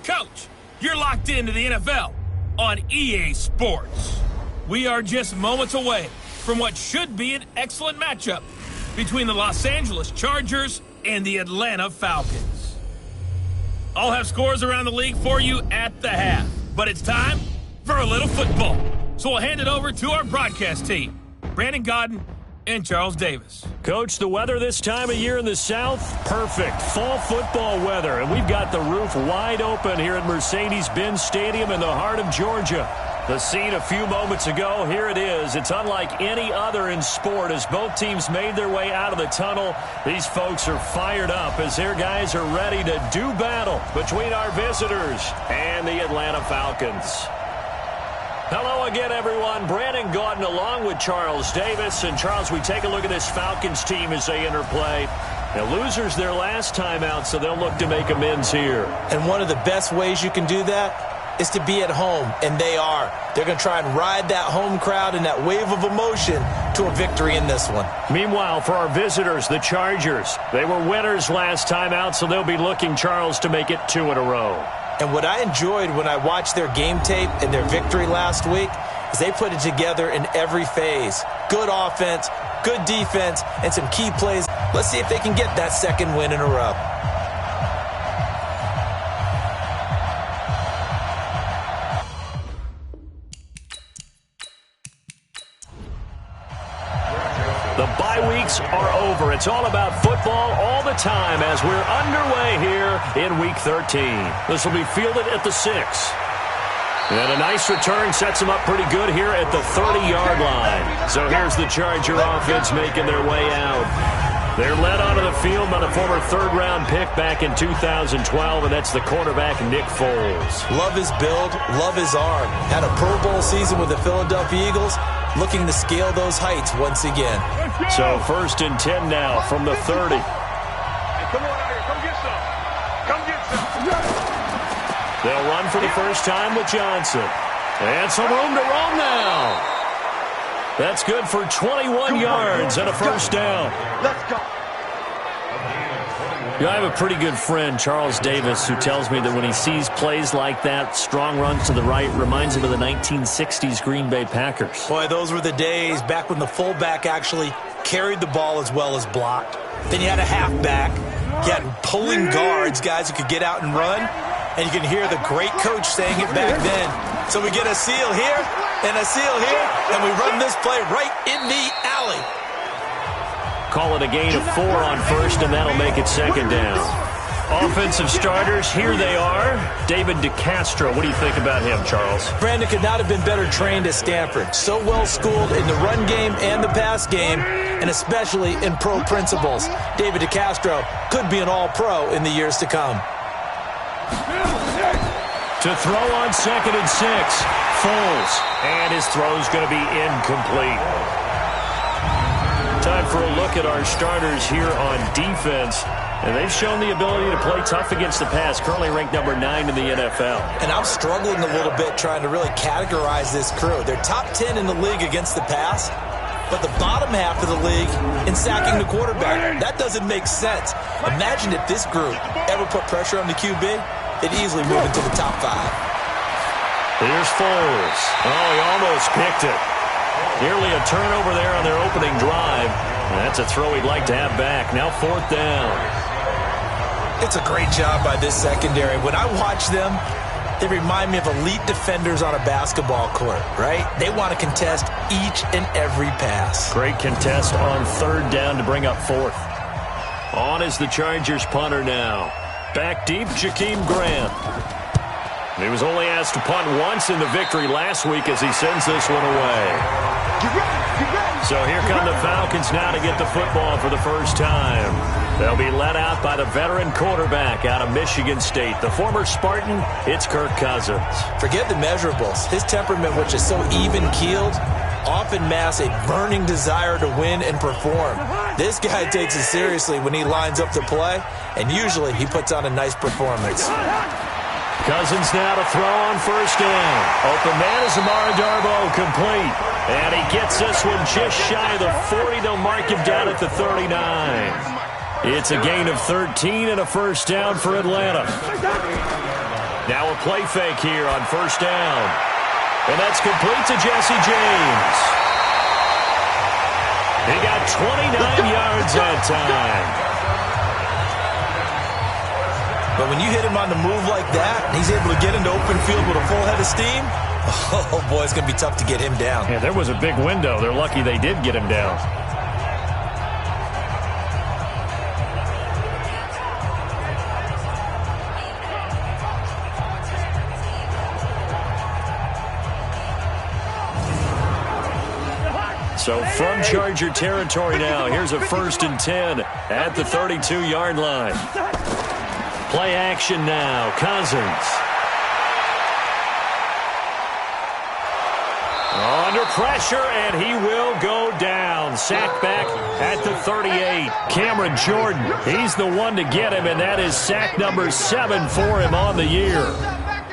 coach. You're locked into the NFL on EA Sports. We are just moments away from what should be an excellent matchup between the Los Angeles Chargers and the Atlanta Falcons. I'll have scores around the league for you at the half, but it's time for a little football. So we'll hand it over to our broadcast team, Brandon Godden and Charles Davis. Coach, the weather this time of year in the South, perfect. Fall football weather, and we've got the roof wide open here at Mercedes-Benz Stadium in the heart of Georgia. The scene a few moments ago, here it is. It's unlike any other in sport as both teams made their way out of the tunnel. These folks are fired up as their guys are ready to do battle between our visitors and the Atlanta Falcons. Hello again, everyone. Brandon Gaudin along with Charles Davis. And, Charles, we take a look at this Falcons team as they interplay. Now, losers their last time out, so they'll look to make amends here. And one of the best ways you can do that is to be at home, and they are. They're going to try and ride that home crowd and that wave of emotion to a victory in this one. Meanwhile, for our visitors, the Chargers, they were winners last time out, so they'll be looking, Charles, to make it 2 in a row. And what I enjoyed when I watched their game tape and their victory last week is they put it together in every phase. Good offense, good defense, and some key plays. Let's see if they can get that second win in a row. The bye weeks are over. It's all about football all the time as we're underway here in Week 13. This will be fielded at the 6. And a nice return sets them up pretty good here at the 30-yard line. So here's the Charger offense making their way out. They're led onto the field by the former third-round pick back in 2012, and that's the quarterback Nick Foles. Love his build, love his arm. Had a Pro Bowl season with the Philadelphia Eagles, looking to scale those heights once again. So 1st and 10 now from the 30. Hey, come on out here. Come get some. Come get some. They'll run for the first time with Johnson. And some room to roam now. That's good for 21 yards and a first down. Let's go. I have a pretty good friend, Charles Davis, who tells me that when he sees plays like that, strong runs to the right, reminds him of the 1960s Green Bay Packers. Boy, those were the days back when the fullback actually carried the ball as well as blocked. Then you had a halfback. You had pulling guards, guys who could get out and run. And you can hear the great coach saying it back then. So we get a seal here and a seal here, and we run this play right in the alley. Call it a gain of 4 on first, and that'll make it second down. Offensive starters, here they are. David DeCastro, what do you think about him, Charles? Brandon could not have been better trained at Stanford. So well schooled in the run game and the pass game, and especially in pro principles. David DeCastro could be an all-pro in the years to come. To throw on 2nd and 6, Foles, and his throw's going to be incomplete. Time for a look at our starters here on defense. And they've shown the ability to play tough against the pass, currently ranked number 9 in the NFL. And I'm struggling a little bit trying to really categorize this crew. They're top 10 in the league against the pass, but the bottom half of the league in sacking the quarterback. That doesn't make sense. Imagine if this group ever put pressure on the QB, they'd easily move into the top 5. Here's Foles. Oh, he almost picked it. Nearly a turnover there on their opening drive. And that's a throw he'd like to have back. Now 4th down. It's a great job by this secondary. When I watch them, they remind me of elite defenders on a basketball court, right? They want to contest each and every pass. Great contest on 3rd down to bring up 4th. On is the Chargers punter now. Back deep, Jakeem Grant. He was only asked to punt once in the victory last week as he sends this one away. So here come the Falcons now to get the football for the first time. They'll be led out by the veteran quarterback out of Michigan State. The former Spartan, it's Kirk Cousins. Forget the measurables. His temperament, which is so even-keeled, often masks a burning desire to win and perform. This guy takes it seriously when he lines up to play, and usually he puts on a nice performance. Cousins now to throw on 1st down. Open man is Amara Darboh, complete. And he gets this one just shy of the 40. They'll mark him down at the 39. It's a gain of 13 and a first down for Atlanta. Now a play fake here on first down. And that's complete to Jesse James. He got 29 yards that time. But when you hit him on the move like that, and he's able to get into open field with a full head of steam, oh, boy, it's going to be tough to get him down. Yeah, there was a big window. They're lucky they did get him down. So from Charger territory now, here's a 1st and 10 at the 32-yard line. Play action now. Cousins. Under pressure, and he will go down. Sack back at the 38. Cameron Jordan, he's the one to get him, and that is sack number 7 for him on the year.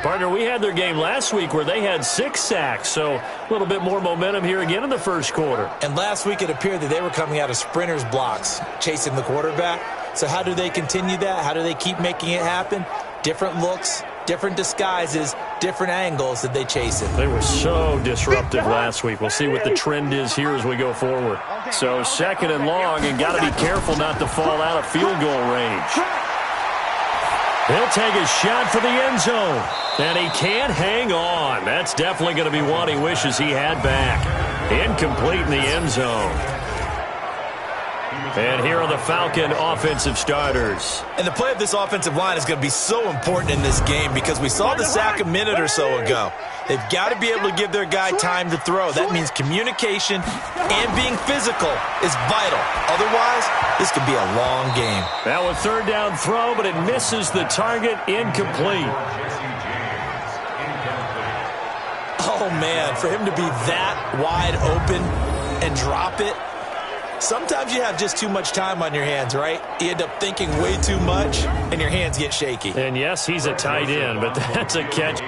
Partner, we had their game last week where they had 6 sacks, so a little bit more momentum here again in the first quarter. And last week it appeared that they were coming out of sprinters blocks, chasing the quarterback. So how do they continue that? How do they keep making it happen? Different looks, different disguises, different angles that they chase it. They were so disruptive last week. We'll see what the trend is here as we go forward. So 2nd and long, and got to be careful not to fall out of field goal range. He'll take a shot for the end zone, and he can't hang on. That's definitely going to be one he wishes he had back. Incomplete in the end zone. And here are the Falcon offensive starters. And the play of this offensive line is going to be so important in this game because we saw the sack a minute or so ago. They've got to be able to give their guy time to throw. That means communication and being physical is vital. Otherwise, this could be a long game. Now a 3rd down throw, but it misses the target. Incomplete. Oh, man, for him to be that wide open and drop it, sometimes you have just too much time on your hands, right? You end up thinking way too much, and your hands get shaky. And yes, he's a tight end, but that's a catch.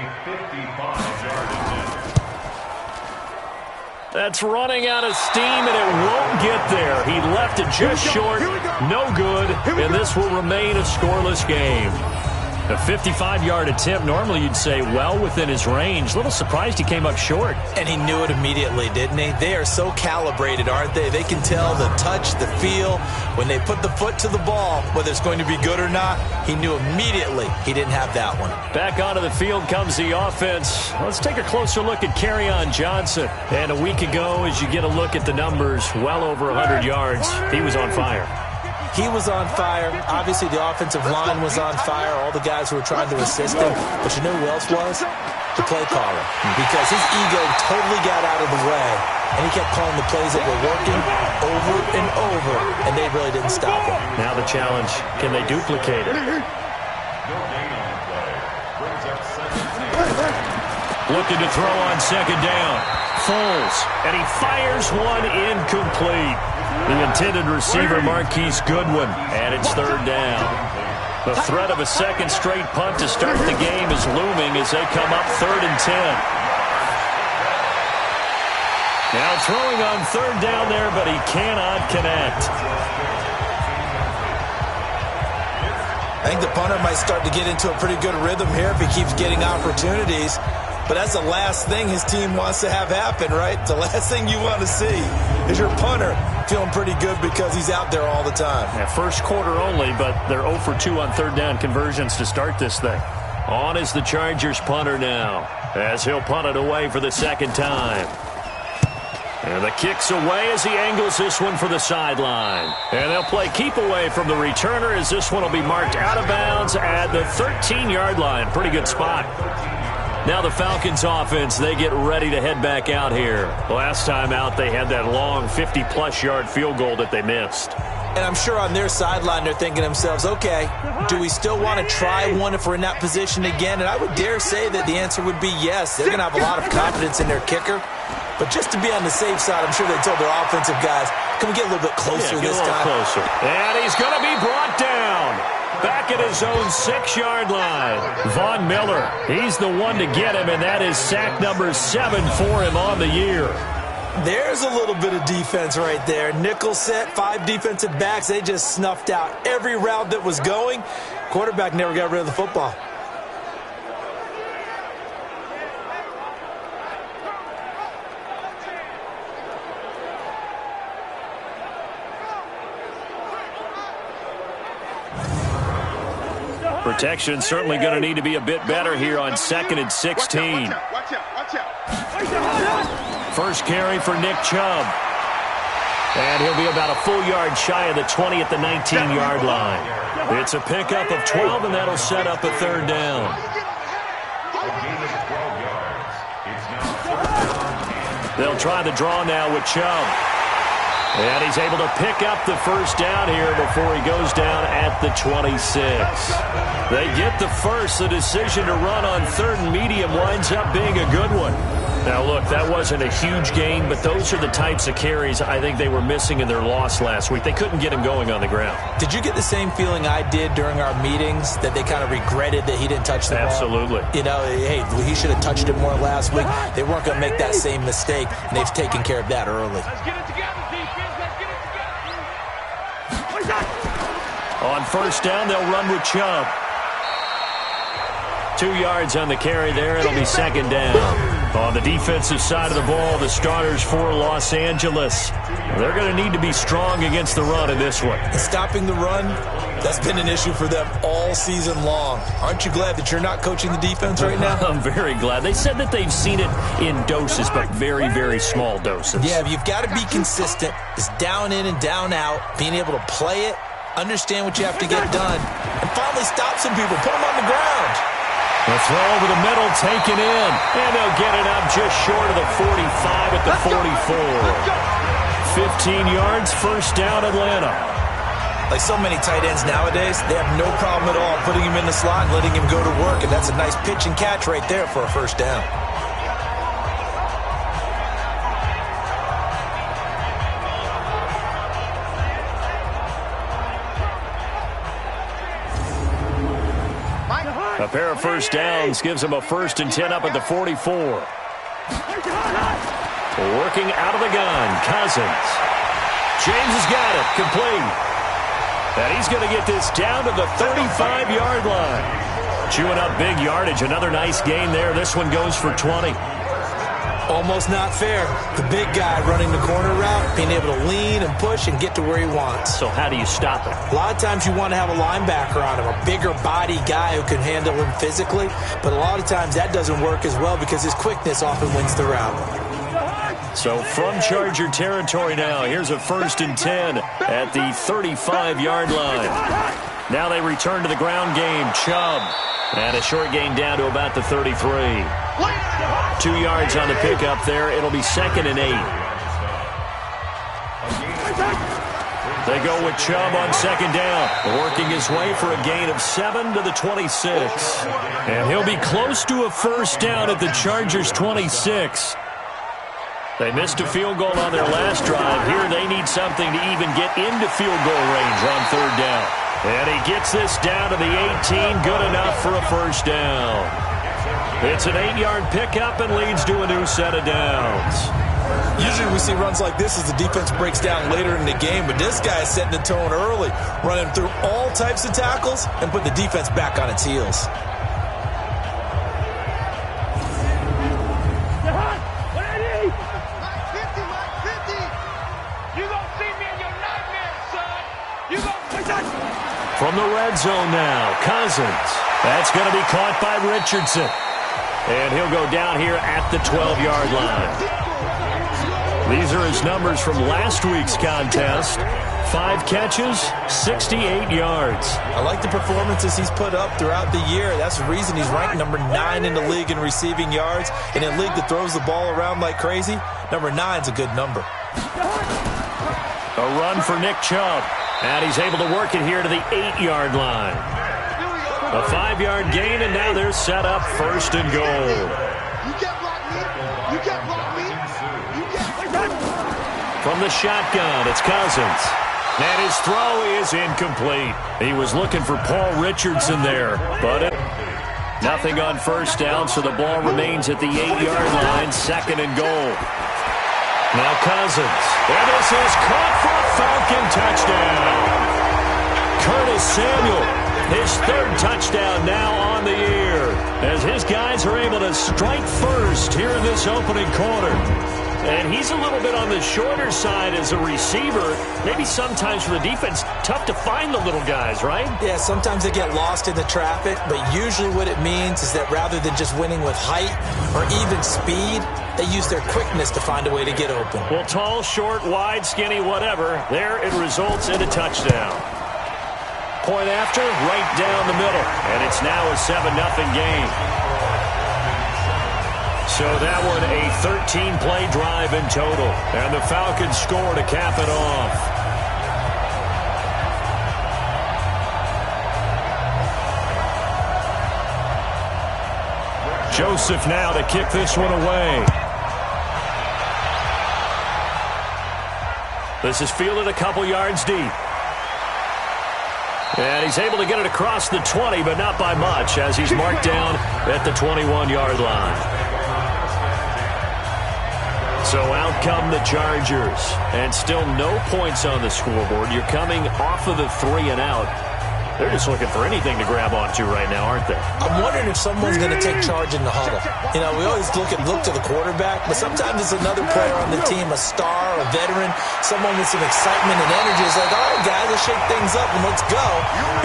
That's running out of steam, and it won't get there. He left it just short. No good, and this will remain a scoreless game. A 55-yard attempt, normally you'd say well within his range. A little surprised he came up short. And he knew it immediately, didn't he? They are so calibrated, aren't they? They can tell the touch, the feel. When they put the foot to the ball, whether it's going to be good or not, he knew immediately he didn't have that one. Back onto the field comes the offense. Let's take a closer look at Kerryon Johnson. And a week ago, as you get a look at the numbers, well over 100 yards, he was on fire. He was on fire. Obviously, the offensive line was on fire. All the guys who were trying to assist him. But you know who else was? The play caller. Because his ego totally got out of the way. And he kept calling the plays that were working over and over. And they really didn't stop him. Now the challenge, can they duplicate it? Looking to throw on 2nd down. Foles. And he fires one incomplete. The intended receiver, Marquise Goodwin, and it's 3rd down. The threat of a 2nd straight punt to start the game is looming as they come up 3rd and 10. Now throwing on 3rd down there, but he cannot connect. I think the punter might start to get into a pretty good rhythm here if he keeps getting opportunities. But that's the last thing his team wants to have happen, right? The last thing you want to see is your punter feeling pretty good because he's out there all the time. Yeah, first quarter only, but they're 0 for 2 on 3rd down conversions to start this thing. On is the Chargers punter now, as he'll punt it away for the 2nd time. And the kick's away as he angles this one for the sideline. And they'll play keep away from the returner as this one will be marked out of bounds at the 13-yard line. Pretty good spot. Now the Falcons offense, they get ready to head back out here. Last time out, they had that long 50-plus yard field goal that they missed. And I'm sure on their sideline, they're thinking to themselves, okay, do we still want to try one if we're in that position again? And I would dare say that the answer would be yes. They're going to have a lot of confidence in their kicker. But just to be on the safe side, I'm sure they told their offensive guys, can we get a little bit closer this time? Closer. And he's going to be brought down. Back at his own 6-yard line. Von Miller, he's the one to get him, and that is sack number 7 for him on the year. There's a little bit of defense right there. Nickel set, 5 defensive backs. They just snuffed out every route that was going. Quarterback never got rid of the football. Protection certainly going to need to be a bit better here on 2nd and 16. Watch out. First carry for Nick Chubb. And he'll be about a full yard shy of the 20 at the 19-yard line. It's a pickup of 12, and that'll set up a 3rd down. They'll try the draw now with Chubb. And he's able to pick up the first down here before he goes down at the 26. They get the first. The decision to run on 3rd and medium winds up being a good one. Now, look, that wasn't a huge gain, but those are the types of carries I think they were missing in their loss last week. They couldn't get him going on the ground. Did you get the same feeling I did during our meetings, that they kind of regretted that he didn't touch the ball? Absolutely. You know, hey, he should have touched it more last week. They weren't going to make that same mistake, and they've taken care of that early. Let's get it together, defense. Let's get it together. On first down, they'll run with Chubb. 2 yards on the carry there. It'll be 2nd down. On the defensive side of the ball, the starters for Los Angeles. They're going to need to be strong against the run in this one. Stopping the run, that's been an issue for them all season long. Aren't you glad that you're not coaching the defense right now? I'm very glad. They said that they've seen it in doses, but very, very small doses. Yeah, you've got to be consistent. It's down in and down out, being able to play it, understand what you have to get done, and finally stop some people, put them on the ground. The throw over the middle, taken in, and they'll get it up just short of the 45 at the 44. 15 yards, first down, Atlanta. Like so many tight ends nowadays, they have no problem at all putting him in the slot and letting him go to work, and that's a nice pitch and catch right there for a first down. A pair of first downs gives them a 1st and 10 up at the 44. Working out of the gun, Cousins. James has got it, complete. And he's going to get this down to the 35-yard line. Chewing up big yardage, another nice gain there. This one goes for 20. Almost not fair. The big guy running the corner route, being able to lean and push and get to where he wants. So how do you stop it? A lot of times you want to have a linebacker on him, a bigger body guy who can handle him physically. But a lot of times that doesn't work as well because his quickness often wins the route. So from Charger territory now, here's a 1st and 10 at the 35-yard line. Now they return to the ground game. Chubb. And a short gain down to about the 33. 2 yards on the pickup there. It'll be 2nd and 8. They go with Chubb on 2nd down, working his way for a gain of 7 to the 26. And he'll be close to a first down at the Chargers' 26. They missed a field goal on their last drive. Here they need something to even get into field goal range on 3rd down. And he gets this down to the 18, good enough for a first down. It's an 8-yard pickup and leads to a new set of downs. Usually we see runs like this as the defense breaks down later in the game, but this guy is setting the tone early, running through all types of tackles and putting the defense back on its heels. From the red zone now, Cousins. That's going to be caught by Richardson. And he'll go down here at the 12-yard line. These are his numbers from last week's contest. 5 catches, 68 yards. I like the performances he's put up throughout the year. That's the reason he's ranked number 9 in the league in receiving yards. In a league that throws the ball around like crazy, number 9's a good number. A run for Nick Chubb. And he's able to work it here to the 8-yard line. A 5-yard gain, and now they're set up 1st and goal. You can't block me. You can't block me. From the shotgun, it's Cousins. And his throw is incomplete. He was looking for Paul Richardson there, but nothing on first down, so the ball remains at the 8-yard line, 2nd and goal. Now Cousins, and this is caught for a Falcon touchdown. Curtis Samuel, his 3rd touchdown now on the year, as his guys are able to strike first here in this opening quarter. And he's a little bit on the shorter side as a receiver. Maybe sometimes for the defense, tough to find the little guys, right? Yeah, sometimes they get lost in the traffic, but usually what it means is that rather than just winning with height or even speed, they use their quickness to find a way to get open. Well, tall, short, wide, skinny, whatever, there it results in a touchdown. Point after, right down the middle, and it's now a 7-0 game. So that one a 13-play drive in total, and the Falcons score to cap it off. Joseph now to kick this one away. This is fielded a couple yards deep. And he's able to get it across the 20, but not by much, as he's marked down at the 21-yard line. So out come the Chargers, and still no points on the scoreboard. You're coming off of the 3 and out. They're just looking for anything to grab onto right now, aren't they? I'm wondering if someone's going to take charge in the huddle. You know, we always look to the quarterback, but sometimes it's another player on the team, a star, a veteran, someone with some excitement and energy. It's like, all right, guys, let's shake things up and let's go,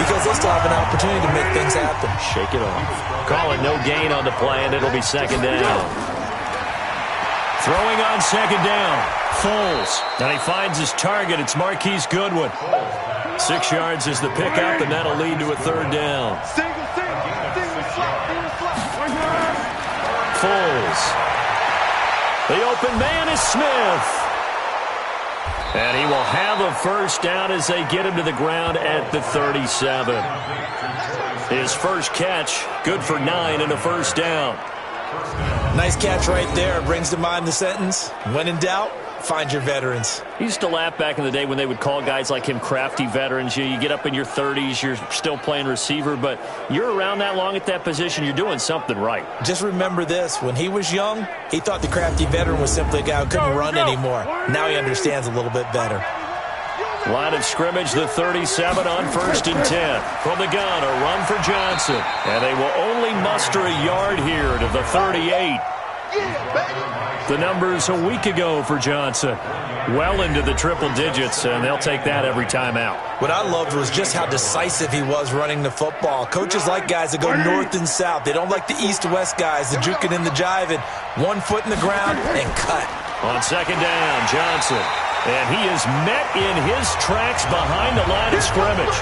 because they still have an opportunity to make things happen. Shake it off. Call it no gain on the play, and it'll be second down. Throwing on second down. Foles. And he finds his target. It's Marquise Goodwin. 6 yards is the pickup, and that'll lead to a third down. Foles. The open man is Smith. And he will have a first down as they get him to the ground at the 37. His first catch, good for 9 and a first down. Nice catch right there. Brings to mind the sentence, when in doubt, find your veterans. He used to laugh back in the day when they would call guys like him crafty veterans. You get up in your 30s, you're still playing receiver, but you're around that long at that position, you're doing something right. Just remember this. When he was young, he thought the crafty veteran was simply a guy who couldn't run anymore. Now he understands a little bit better. Line of scrimmage, the 37 on 1st and 10. From the gun, a run for Johnson. And they will only muster a yard here to the 38. The numbers a week ago for Johnson. Well into the triple digits, and they'll take that every time out. What I loved was just how decisive he was running the football. Coaches like guys that go north and south. They don't like the east-west guys, the juking and the jiving. 1 foot in the ground and cut. On second down, Johnson. And he is met in his tracks behind the line of scrimmage.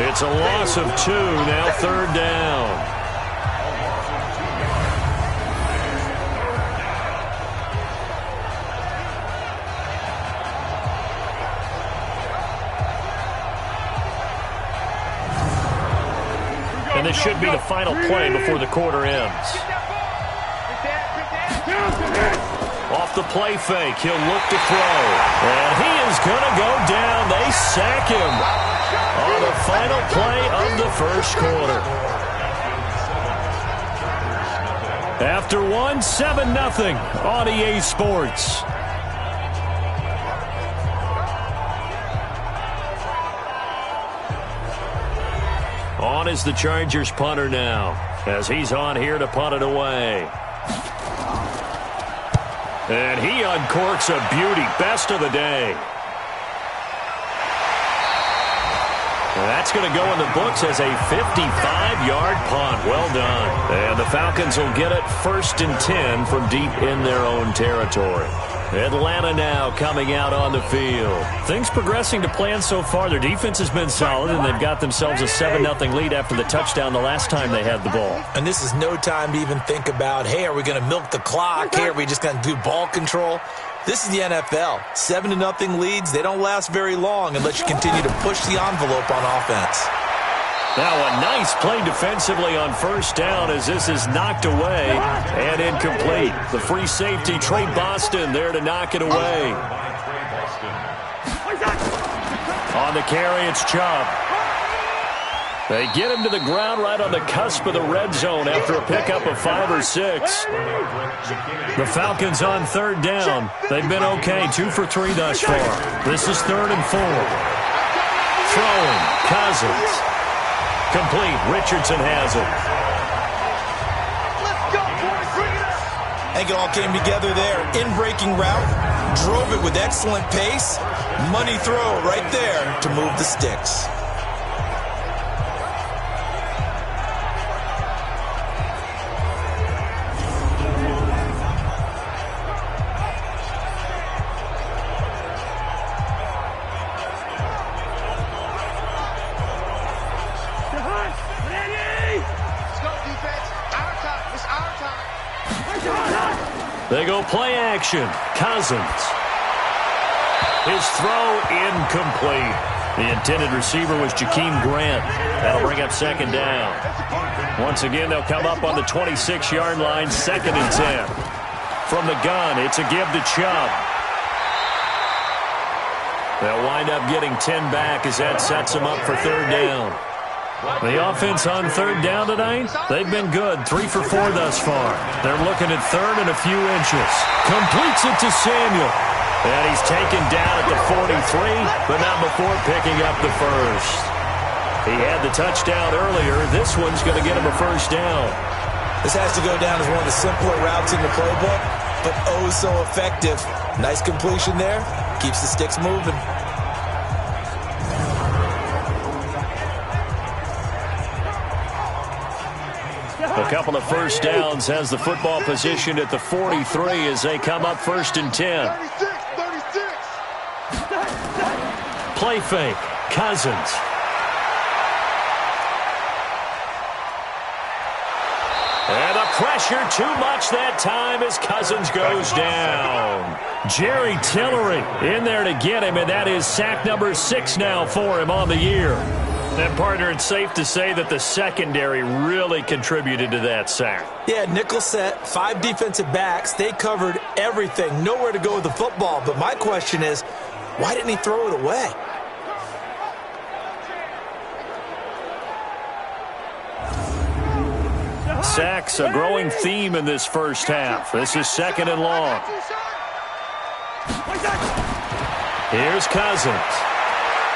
It's a loss of 2, now third down. And this should be the final play before the quarter ends. Off the play fake, he'll look to throw. And he is going to go down. They sack him on the final play of the first quarter. After one, 7-0 on EA Sports. On is the Chargers punter now, as he's on here to punt it away. And he uncorks a beauty. Best of the day. That's going to go in the books as a 55-yard punt. Well done. And the Falcons will get it 1st and 10 from deep in their own territory. Atlanta now coming out on the field. Things progressing to plan so far. Their defense has been solid, and they've got themselves a 7-0 lead after the touchdown the last time they had the ball. And this is no time to even think about, hey, are we going to milk the clock? Hey, are we just going to do ball control? This is the NFL. 7-0 leads, they don't last very long unless you continue to push the envelope on offense. Now a nice play defensively on first down as this is knocked away and incomplete. The free safety, Trey Boston, there to knock it away. On the carry, it's Chubb. They get him to the ground right on the cusp of the red zone after a pickup of 5 or 6. The Falcons on third down. They've been okay, 2 for 3 thus far. This is 3rd and 4. Throwing, Cousins. Complete. Richardson has it. I think it all came together there. In-breaking route, drove it with excellent pace. Money throw right there to move the sticks. They go play action. Cousins. His throw incomplete. The intended receiver was Jakeem Grant. That'll bring up second down. Once again, they'll come up on the 26-yard line, 2nd and 10. From the gun, it's a give to Chubb. They'll wind up getting 10 back as that sets them up for 3rd down. The offense on 3rd down tonight, they've been good. 3 for 4 thus far. They're looking at 3rd and a few inches. Completes it to Samuel. And he's taken down at the 43, but not before picking up the first. He had the touchdown earlier. This one's going to get him a 1st down. This has to go down as one of the simpler routes in the playbook, but oh so effective. Nice completion there. Keeps the sticks moving. A couple of 1st downs has the football position at the 43 as they come up 1st and 10. 36. Play fake. Cousins. And the pressure too much that time as Cousins goes down. Jerry Tillery in there to get him, and that is sack number 6 now for him on the year. And, partner, it's safe to say that the secondary really contributed to that sack. Yeah, nickel set, 5 defensive backs. They covered everything. Nowhere to go with the football. But my question is, why didn't he throw it away? Sacks, a growing theme in this first half. This is 2nd and long. Here's Cousins.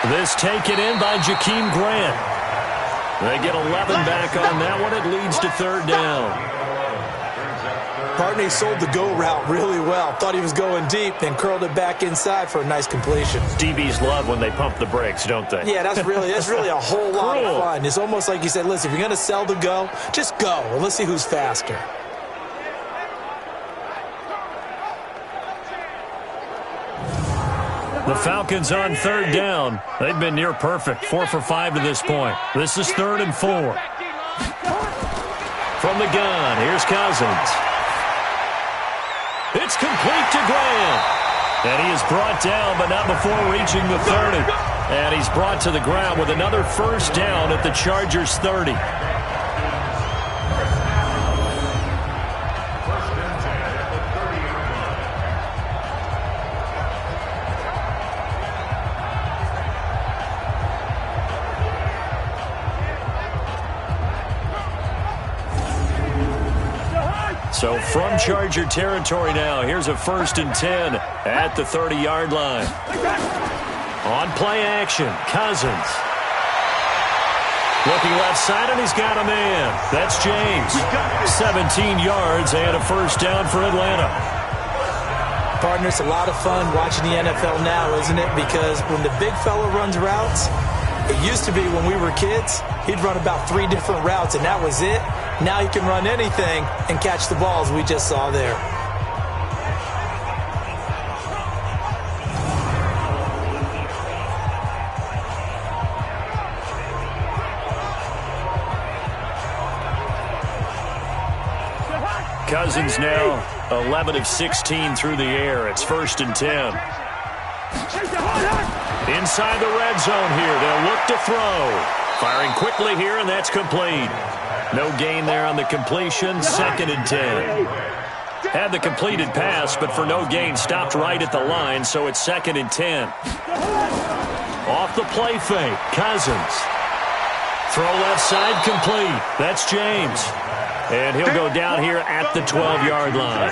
This taken in by Jakeem Grant. They get 11 back on that one. It leads to 3rd down. Partney sold the go route really well. Thought he was going deep, then curled it back inside for a nice completion. DBs love when they pump the brakes, don't they? Yeah, that's really a whole lot of fun. It's almost like you said, listen, if you're going to sell the go, just go. And let's see who's faster. The Falcons on 3rd down. They've been near perfect. 4 for 5 to this point. This is 3rd and 4. From the gun, here's Cousins. It's complete to Grant. And he is brought down, but not before reaching the 30. And he's brought to the ground with another 1st down at the Chargers' 30. So from Charger territory now, here's a 1st and 10 at the 30-yard line. On play action, Cousins. Looking left side, and he's got a man. That's James. 17 yards and a 1st down for Atlanta. Partner, it's a lot of fun watching the NFL now, isn't it? Because when the big fella runs routes, it used to be when we were kids, he'd run about 3 different routes, and that was it. Now he can run anything and catch the balls we just saw there. Cousins now 11 of 16 through the air. It's 1st and 10. Inside the red zone here. They'll look to throw. Firing quickly here, and that's complete. No gain there on the completion. 2nd and 10. Had the completed pass, but for no gain, stopped right at the line, so it's 2nd and 10. Off the play fake, Cousins. Throw left side, complete. That's James. And he'll go down here at the 12-yard line.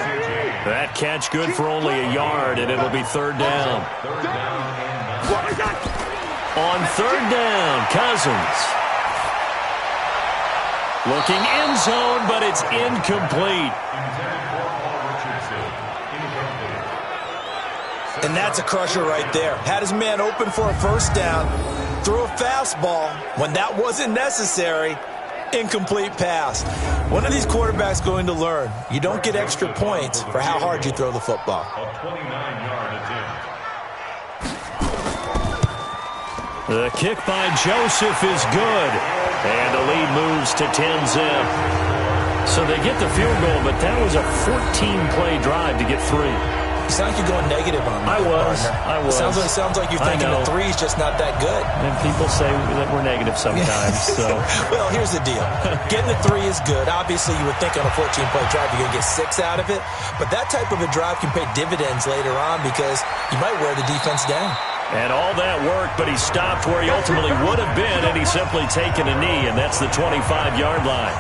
That catch good for only a yard, and it'll be 3rd down. On 3rd down, Cousins. Looking end zone, but it's incomplete. And that's a crusher right there. Had his man open for a first down, threw a fastball when that wasn't necessary. Incomplete pass. One of these quarterbacks going to learn. You don't get extra points for how hard you throw the football. The kick by Joseph is good. And the lead moves to 10-zip. So they get the field goal, but that was a 14-play drive to get 3. You sound like you're going negative on me. I was. Sounds like you're thinking the 3 is just not that good. And people say that we're negative sometimes. So, well, here's the deal. Getting the 3 is good. Obviously, you would think on a 14-play drive you're going to get 6 out of it. But that type of a drive can pay dividends later on because you might wear the defense down. And all that work, but he stopped where he ultimately would have been, and he's simply taken a knee, and that's the 25-yard line.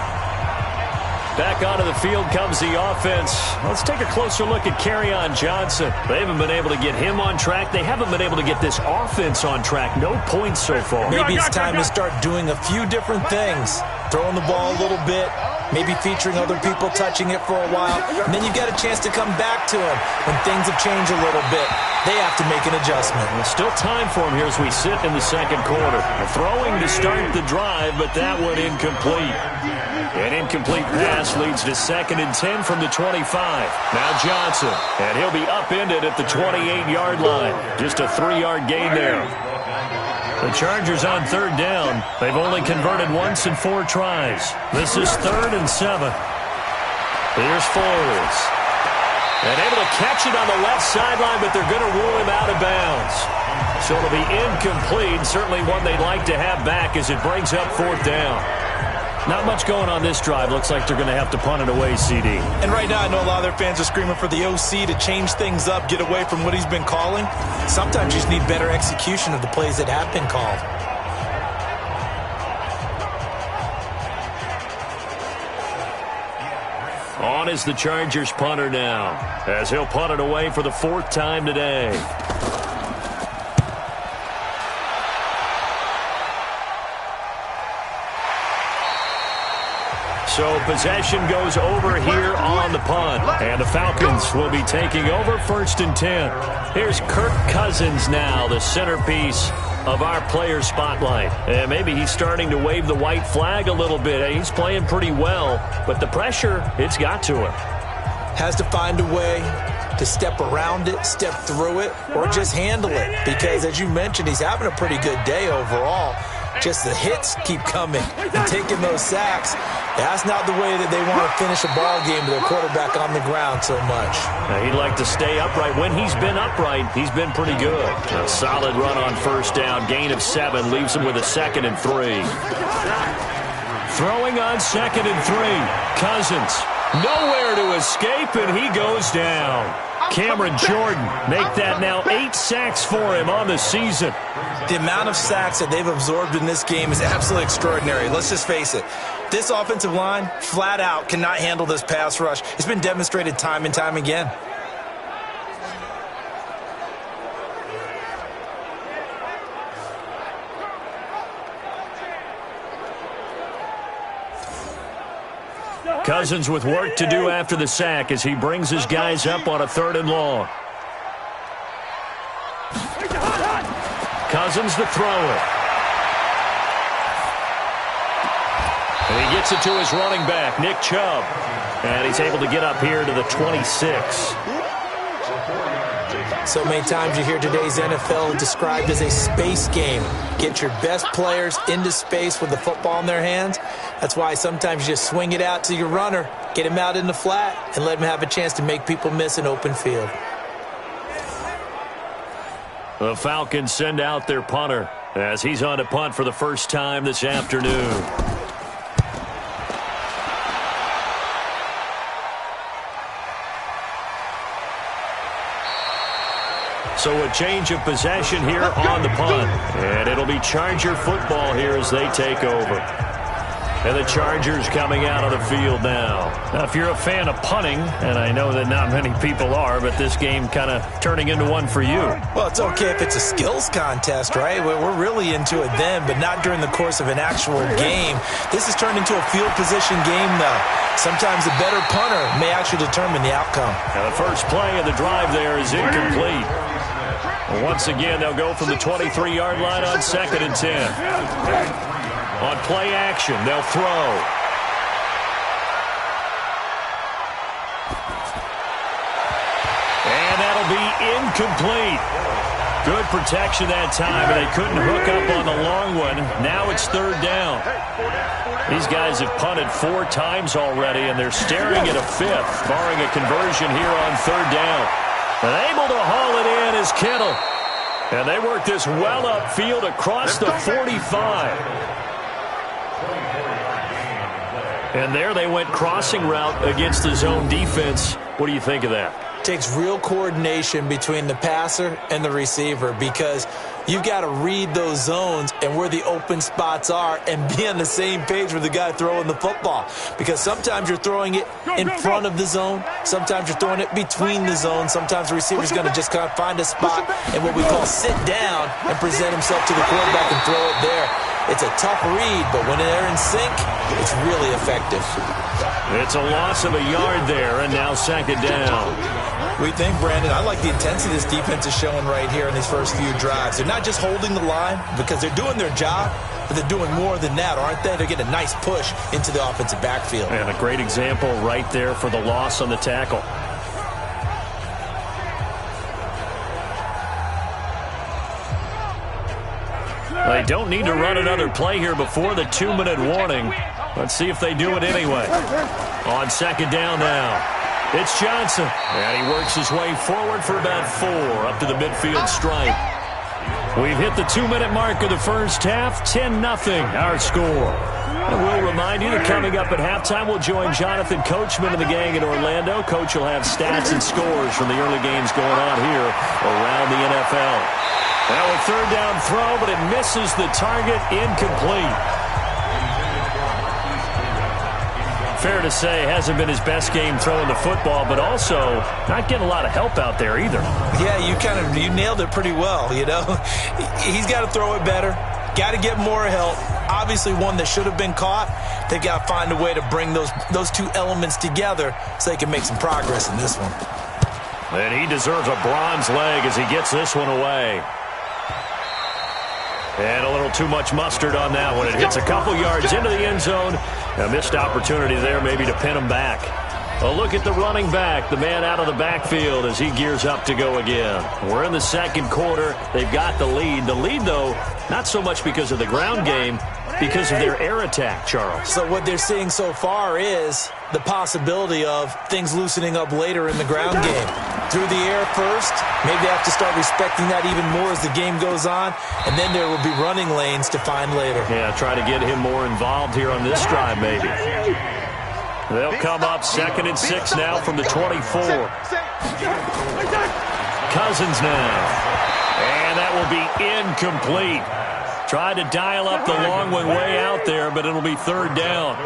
Back onto the field comes the offense. Let's take a closer look at Kerryon Johnson. They haven't been able to get him on track. They haven't been able to get this offense on track. No points so far. Maybe it's time to start doing a few different things. Throwing the ball a little bit, maybe featuring other people touching it for a while, and then you get a chance to come back to him when things have changed a little bit. They have to make an adjustment. There's still time for him here as we sit in the second quarter. Throwing to start the drive, but that one incomplete. An incomplete pass leads to 2nd and 10 from the 25. Now Johnson, and he'll be upended at the 28-yard line. Just a 3-yard gain there. The Chargers on 3rd down. They've only converted once in 4 tries. This is 3rd and 7. Here's Foles. And able to catch it on the left sideline, but they're going to rule him out of bounds. So it'll be incomplete. Certainly one they'd like to have back as it brings up 4th down. Not much going on this drive. Looks like they're going to have to punt it away, CD. And right now I know a lot of their fans are screaming for the OC to change things up, get away from what he's been calling. Sometimes you just need better execution of the plays that have been called. On is the Chargers punter now, as he'll punt it away for the 4th time today. So possession goes over here on the punt. And the Falcons will be taking over 1st and 10. Here's Kirk Cousins now, the centerpiece of our player spotlight. And maybe he's starting to wave the white flag a little bit. He's playing pretty well, but the pressure, it's got to him. Has to find a way to step around it, step through it, or just handle it. Because as you mentioned, he's having a pretty good day overall. Just the hits keep coming and taking those sacks. That's not the way that they want to finish a ball game with their quarterback on the ground so much. Now, he'd like to stay upright. When he's been upright, he's been pretty good. A solid run on 1st down. Gain of 7 leaves him with a 2nd and 3. Throwing on 2nd and 3. Cousins. Nowhere to escape, and he goes down. Cameron Jordan make that now 8 sacks for him on the season. The amount of sacks that they've absorbed in this game is absolutely extraordinary. Let's just face it. This offensive line, flat out, cannot handle this pass rush. It's been demonstrated time and time again. Cousins with work to do after the sack as he brings his guys up on a 3rd and long. Cousins the thrower. And he gets it to his running back, Nick Chubb. And he's able to get up here to the 26. So many times you hear today's NFL described as a space game. Get your best players into space with the football in their hands. That's why sometimes you just swing it out to your runner, get him out in the flat, and let him have a chance to make people miss an open field. The Falcons send out their punter as he's on to punt for the first time this afternoon. So a change of possession here on the punt. And it'll be Charger football here as they take over. And the Chargers coming out on the field now. Now, if you're a fan of punting, and I know that not many people are, but this game kind of turning into one for you. Well, it's okay if it's a skills contest, right? We're really into it then, but not during the course of an actual game. This has turned into a field position game, though. Sometimes a better punter may actually determine the outcome. And the first play of the drive there is incomplete. Once again, they'll go from the 23-yard line on 2nd and 10. On play action, they'll throw. And that'll be incomplete. Good protection that time, and they couldn't hook up on the long one. Now it's 3rd down. These guys have punted 4 times already, and they're staring at a 5th, barring a conversion here on 3rd down. And able to haul it in is Kittle. And they work this well upfield across the 45. And there they went crossing route against the zone defense. What do you think of that? Takes real coordination between the passer and the receiver, because you've got to read those zones and where the open spots are and be on the same page with the guy throwing the football. Because sometimes you're throwing it in front of the zone. Sometimes you're throwing it between the zones. Sometimes the receiver's going to just kind of find a spot and what we call sit down and present himself to the quarterback and throw it there. It's a tough read, but when they're in sync, it's really effective. It's a loss of a yard there, and now 2nd down. We think, Brandon, I like the intensity this defense is showing right here in these first few drives. They're not just holding the line because they're doing their job, but they're doing more than that, aren't they? They're getting a nice push into the offensive backfield. And a great example right there for the loss on the tackle. They don't need to run another play here before the 2-minute warning. Let's see if they do it anyway. On 2nd down now, it's Johnson. And he works his way forward for about 4 up to the midfield stripe. We've hit the 2-minute mark of the first half. 10-0 our score. And we'll remind you that coming up at halftime, we'll join Jonathan Coachman and the gang in Orlando. Coach will have stats and scores from the early games going on here around the NFL. Now a 3rd down throw, but it misses the target, incomplete. Fair to say, hasn't been his best game throwing the football, but also not getting a lot of help out there either. Yeah, you nailed it pretty well, you know. He's got to throw it better, got to get more help. Obviously one that should have been caught. They've got to find a way to bring those 2 elements together so they can make some progress in this one. And he deserves a bronze leg as he gets this one away. And a little too much mustard on that one. It hits a couple yards into the end zone. A missed opportunity there maybe to pin him back. A look at the running back, the man out of the backfield as he gears up to go again. We're in the 2nd quarter. They've got the lead. The lead, though, not so much because of the ground game, because of their air attack, Charles. So what they're seeing so far is the possibility of things loosening up later in the ground game. Through the air first, maybe they have to start respecting that even more as the game goes on, and then there will be running lanes to find later. Yeah, try to get him more involved here on this drive maybe. They'll come up 2nd and 6 now from the 24. Cousins now. And that will be incomplete. Tried to dial up the long one way out there, but it'll be 3rd down.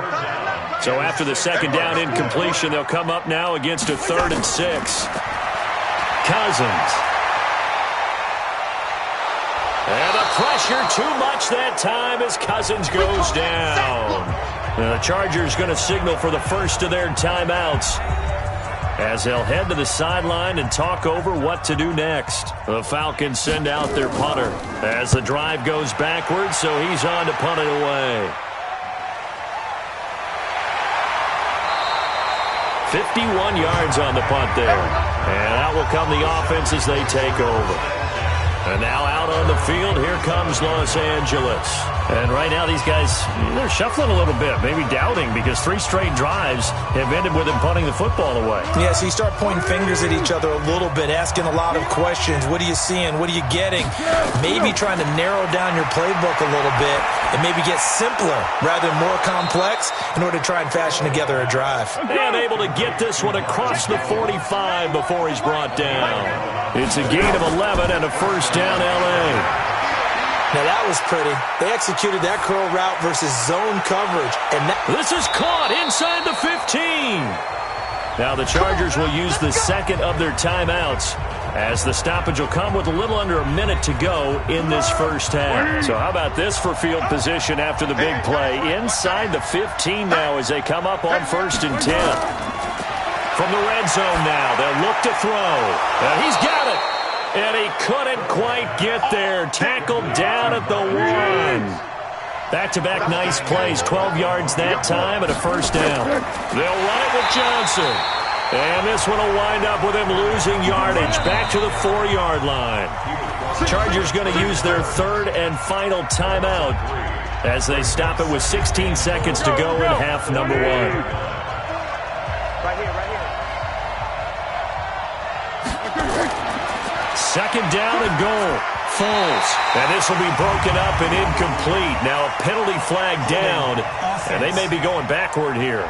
So after the 2nd down incompletion, they'll come up now against a 3rd and 6. Cousins. And the pressure too much that time as Cousins goes down. And the Chargers going to signal for the first of their timeouts as they'll head to the sideline and talk over what to do next. The Falcons send out their punter as the drive goes backwards, so he's on to punt it away. 51 yards on the punt there. And out will come the offense as they take over. And now out on the field, here comes Los Angeles. And right now these guys, they're shuffling a little bit, maybe doubting, because 3 straight drives have ended with them punting the football away. Yeah, so you start pointing fingers at each other a little bit, asking a lot of questions. What are you seeing? What are you getting? Maybe trying to narrow down your playbook a little bit and maybe get simpler rather than more complex in order to try and fashion together a drive. And able to get this one across the 45 before he's brought down. It's a gain of 11 and a first down, L.A. Now that was pretty. They executed that curl route versus zone coverage. And this is caught inside the 15. Now the Chargers will use the 2nd of their timeouts as the stoppage will come with a little under a minute to go in this first half. So how about this for field position after the big play? Inside the 15 now as they come up on 1st and 10. From the red zone now, they'll look to throw. And he's got it. And he couldn't quite get there. Tackled down at the 1. Back-to-back nice plays. 12 yards that time and a first down. They'll run it with Johnson. And this one will wind up with him losing yardage. Back to the 4-yard line. Chargers going to use their third and final timeout as they stop it with 16 seconds to go in half number 1. Right here, right here. Second down and goal. Foles. And this will be broken up and incomplete. Now a penalty flag down, and they may be going backward here.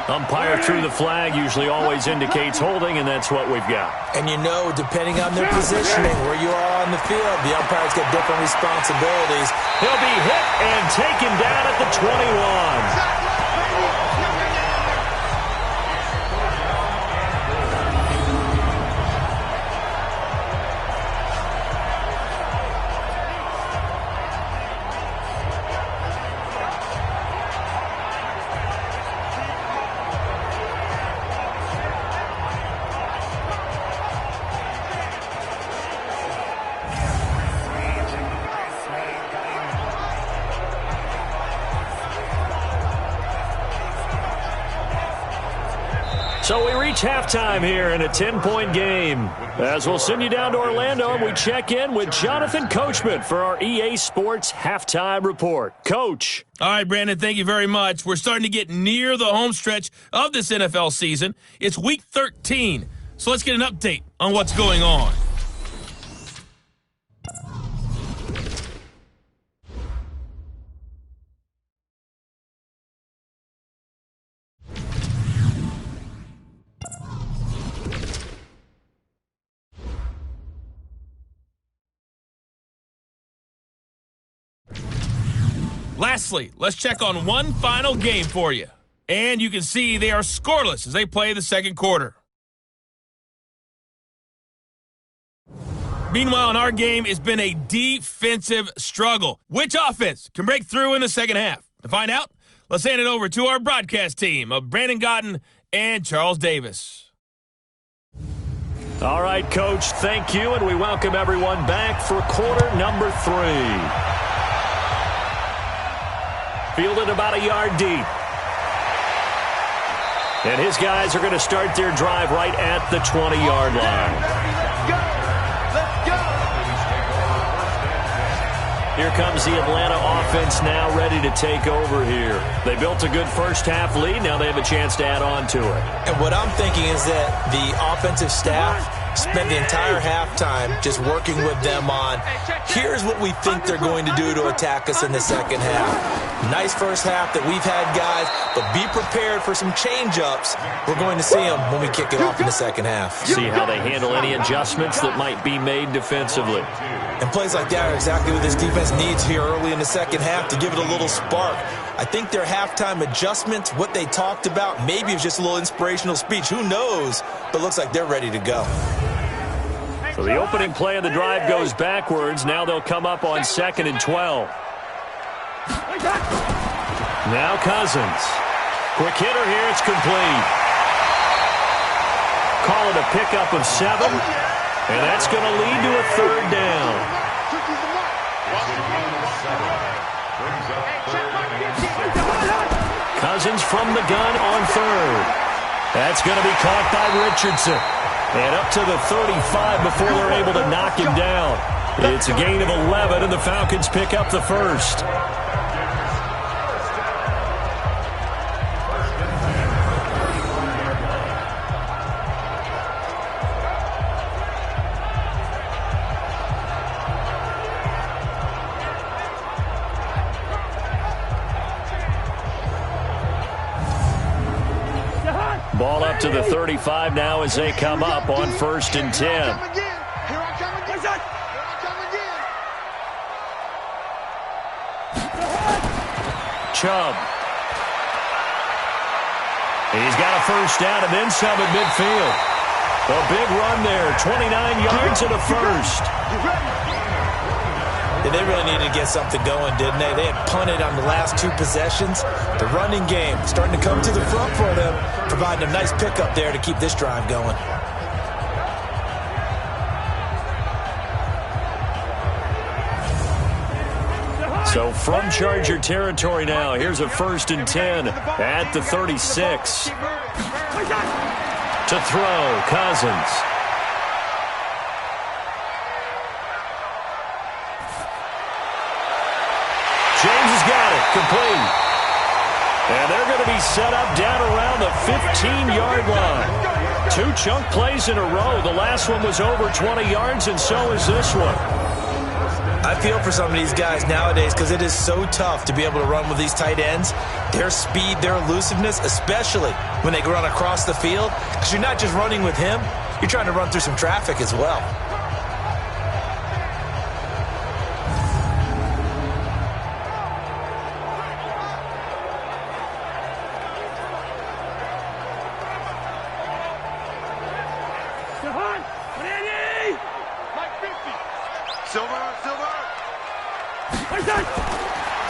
Umpire threw the flag, usually always indicates holding, and that's what we've got. And you know, depending on their positioning, where you are on the field, the umpires get different responsibilities. He'll be hit and taken down at the 21. So we reach halftime here in a 10-point game. As we'll send you down to Orlando, and we check in with Jonathan Coachman for our EA Sports Halftime Report. Coach. All right, Brandon, thank you very much. We're starting to get near the home stretch of this NFL season. It's Week 13, so let's get an update on what's going on. Lastly, let's check on one final game for you. And you can see they are scoreless as they play the second quarter. Meanwhile, in our game, it's been a defensive struggle. Which offense can break through in the second half? To find out, let's hand it over to our broadcast team of Brandon Gotten and Charles Davis. All right, Coach, thank you, and we welcome everyone back for quarter number 3. Fielded about a yard deep. And his guys are going to start their drive right at the 20-yard line. Let's go! Here comes the Atlanta offense now ready to take over here. They built a good first-half lead. Now they have a chance to add on to it. And what I'm thinking is that the offensive staff spent the entire halftime just working with them on, here's what we think they're going to do to attack us in the second half. Nice first half that we've had, guys, but be prepared for some change-ups. We're going to see them when we kick it off in the second half. See how they handle any adjustments that might be made defensively. And plays like that are exactly what this defense needs here early in the second half to give it a little spark. I think their halftime adjustments, what they talked about, maybe it's just a little inspirational speech. Who knows? But it looks like they're ready to go. So the opening play of the drive goes backwards. Now they'll come up on 2nd and 12. Now Cousins. Quick hitter here. It's complete. Call it a pickup of 7. And that's going to lead to a third down. Cousins from the gun on 3rd. That's going to be caught by Richardson. And up to the 35 before they're able to knock him down. It's a gain of 11, and the Falcons pick up the first. Ball up to the 35 now as they come up on 1st and 10. Chubb. He's got a first down and then some at midfield. A big run there, 29 yards and a first. Yeah, they really needed to get something going, didn't they? They had punted on the last 2 possessions. The running game starting to come to the front for them, providing a nice pickup there to keep this drive going. So from Charger territory now, here's a 1st and 10 at the 36. To throw, Cousins. James has got it, complete. And they're going to be set up down around the 15-yard line. 2 chunk plays in a row. The last one was over 20 yards, and so is this one. I feel for some of these guys nowadays because it is so tough to be able to run with these tight ends. Their speed, their elusiveness, especially when they run across the field, because you're not just running with him, you're trying to run through some traffic as well.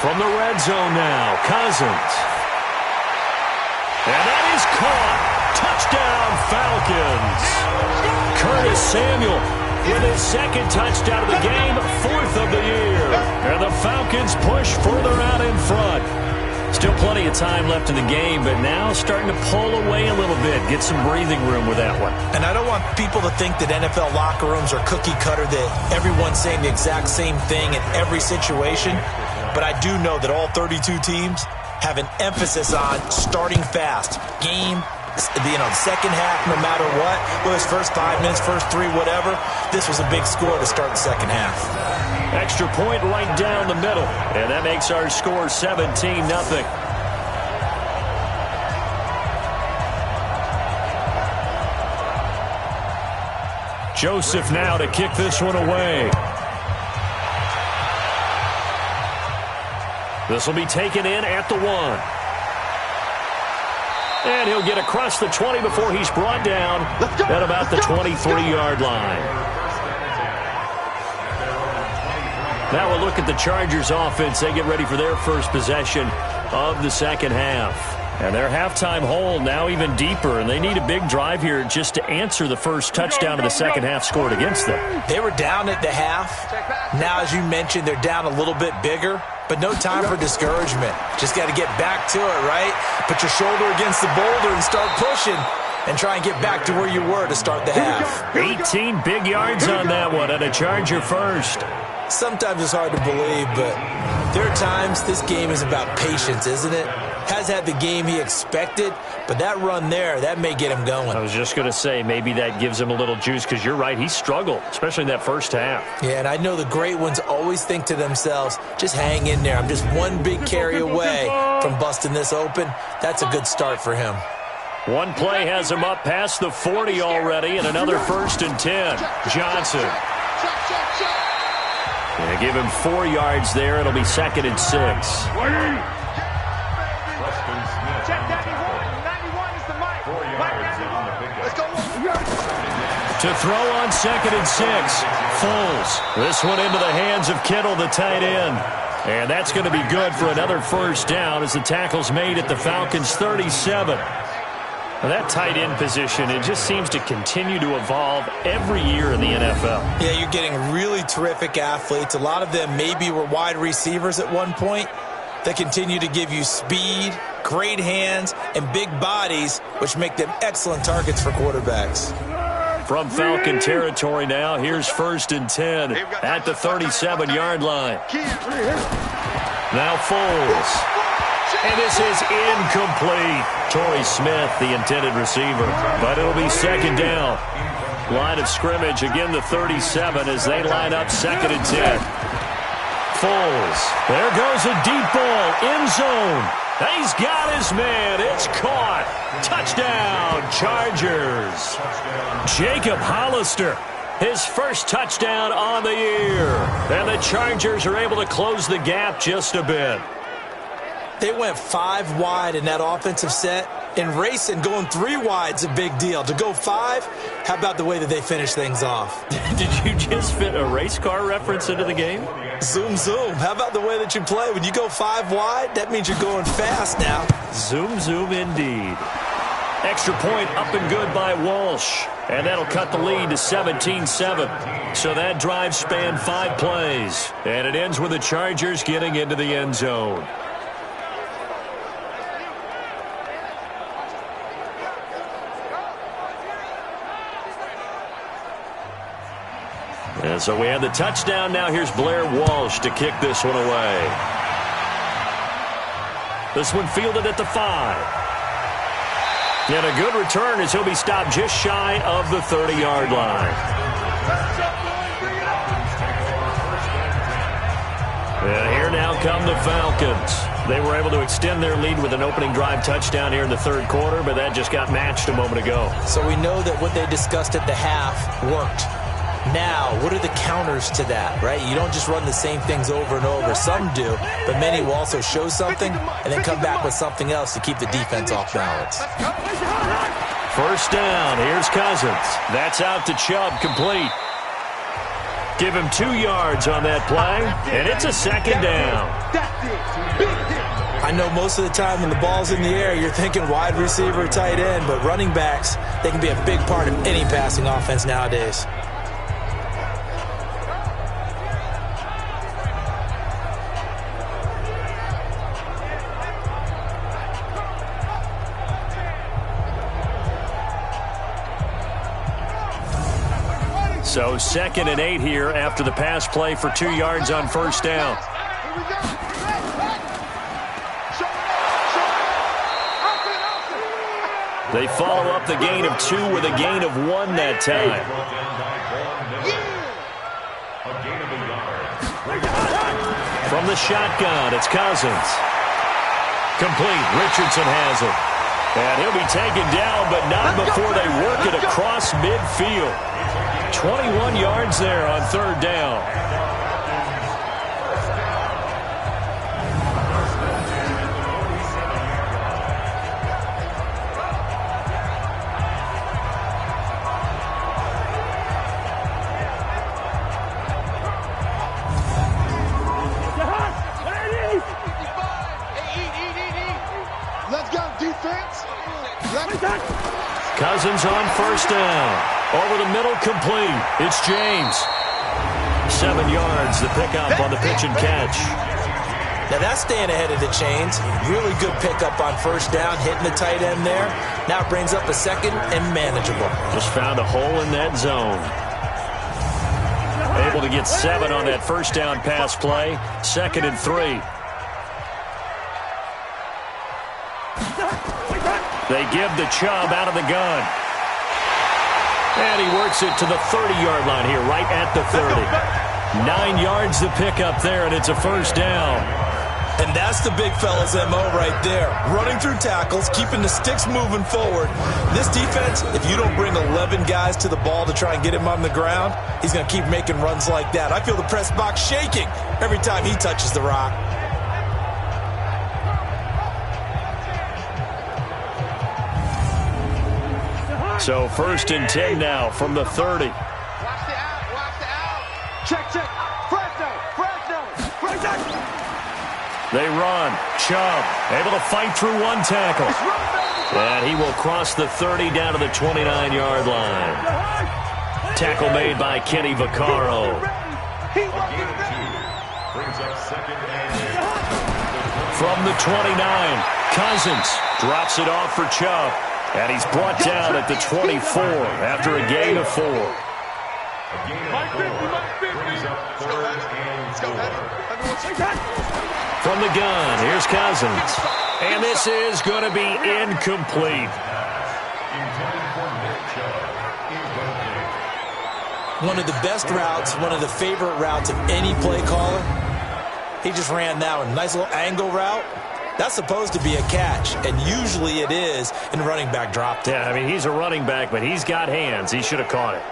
From the red zone now, Cousins. And that is caught. Touchdown, Falcons. Curtis Samuel with his 2nd touchdown of the game, 4th of the year. And the Falcons push further out in front. Still plenty of time left in the game, but now starting to pull away a little bit, get some breathing room with that one. And I don't want people to think that NFL locker rooms are cookie cutter, that everyone's saying the exact same thing in every situation. But I do know that all 32 teams have an emphasis on starting fast. Game, the second half, no matter what, whether it's first 5 minutes, first 3, whatever, this was a big score to start the second half. Extra point right down the middle, and that makes our score 17-0. Joseph now to kick this one away. This will be taken in at the 1. And he'll get across the 20 before he's brought down at about the 23-yard line. Now we'll look at the Chargers offense. They get ready for their first possession of the second half. And their halftime hole now even deeper, and they need a big drive here just to answer the first touchdown of the second half scored against them. They were down at the half. Now, as you mentioned, they're down a little bit bigger, but no time for discouragement. Just got to get back to it, right? Put your shoulder against the boulder and start pushing and try and get back to where you were to start the half. 18 big yards on that one, and a Charger first. Sometimes it's hard to believe, but there are times this game is about patience, isn't it? Has had the game he expected, but that run there, that may get him going. I was just going to say, maybe that gives him a little juice, because you're right, he struggled, especially in that first half. Yeah, and I know the great ones always think to themselves, just hang in there. I'm just one big carry away from busting this open. That's a good start for him. One play has him up past the 40 already, and another 1st and 10. Johnson. They give him 4 yards there. It'll be 2nd and 6. To throw on 2nd and 6. Foles. This one into the hands of Kittle, the tight end. And that's going to be good for another first down as the tackle's made at the Falcons' 37. Now that tight end position, it just seems to continue to evolve every year in the NFL. Yeah, you're getting really terrific athletes. A lot of them maybe were wide receivers at one point. They continue to give you speed, great hands, and big bodies, which make them excellent targets for quarterbacks. From Falcon territory now, here's 1st and 10 at the 37-yard line. Now Foles. And this is incomplete. Torrey Smith, the intended receiver. But it'll be 2nd down. Line of scrimmage, again the 37 as they line up 2nd and 10. Foles. There goes a deep ball. End zone. He's got his man. It's caught. Touchdown, Chargers. Jacob Hollister, his first touchdown on the year. And the Chargers are able to close the gap just a bit. They went 5 wide in that offensive set, In racing, going 3 wide's a big deal. To go 5, how about the way that they finish things off? Did you just fit a race car reference into the game? Zoom, zoom. How about the way that you play? When you go 5 wide, that means you're going fast now. Zoom, zoom indeed. Extra point up and good by Walsh. And that'll cut the lead to 17-7. So that drive spanned 5 plays. And it ends with the Chargers getting into the end zone. And so we have the touchdown. Now here's Blair Walsh to kick this one away. This one fielded at the 5. And a good return as he'll be stopped just shy of the 30-yard line. And here now come the Falcons. They were able to extend their lead with an opening drive touchdown here in the 3rd quarter, but that just got matched a moment ago. So we know that what they discussed at the half worked. Now, what are the counters to that, right? You don't just run the same things over and over. Some do, but many will also show something and then come back with something else to keep the defense off balance. First down. Here's Cousins. That's out to Chubb, complete. Give him 2 yards on that play, and it's a 2nd down. I know most of the time when the ball's in the air, you're thinking wide receiver, tight end, but running backs, they can be a big part of any passing offense nowadays. So 2nd and 8 here after the pass play for 2 yards on first down. They follow up the gain of 2 with a gain of 1 that time. From the shotgun, it's Cousins. Complete. Richardson has it. And he'll be taken down, but not before they work it across midfield. 21 yards there on 3rd down. Let's go, defense. Cousins on first down. Over the middle, complete. It's James. 7 yards, the pickup on the pitch and catch. Now that's staying ahead of the chains. Really good pickup on first down, hitting the tight end there. Now it brings up a 2nd and manageable. Just found a hole in that zone. Able to get 7 on that first down pass play. 2nd and 3. They give the Chubb out of the gun. And he works it to the 30-yard line here, right at the 30. 9 yards the pickup there, and it's a first down. And that's the big fella's MO right there. Running through tackles, keeping the sticks moving forward. This defense, if you don't bring 11 guys to the ball to try and get him on the ground, he's going to keep making runs like that. I feel the press box shaking every time he touches the rock. So 1st and 10 now from the 30. Watch the out. Check. Fresno. They run. Chubb able to fight through 1 tackle. And he will cross the 30 down to the 29-yard line. Tackle made by Kenny Vaccaro. From the 29, Cousins drops it off for Chubb. And he's brought down at the 24 after a gain of 4. From the gun, here's Cousins. And this is going to be incomplete. One of the best routes, one of the favorite routes of any play caller. He just ran that one. Nice little angle route. That's supposed to be a catch, and usually it is, and the running back dropped it. Yeah, I mean, he's a running back, but he's got hands. He should have caught it.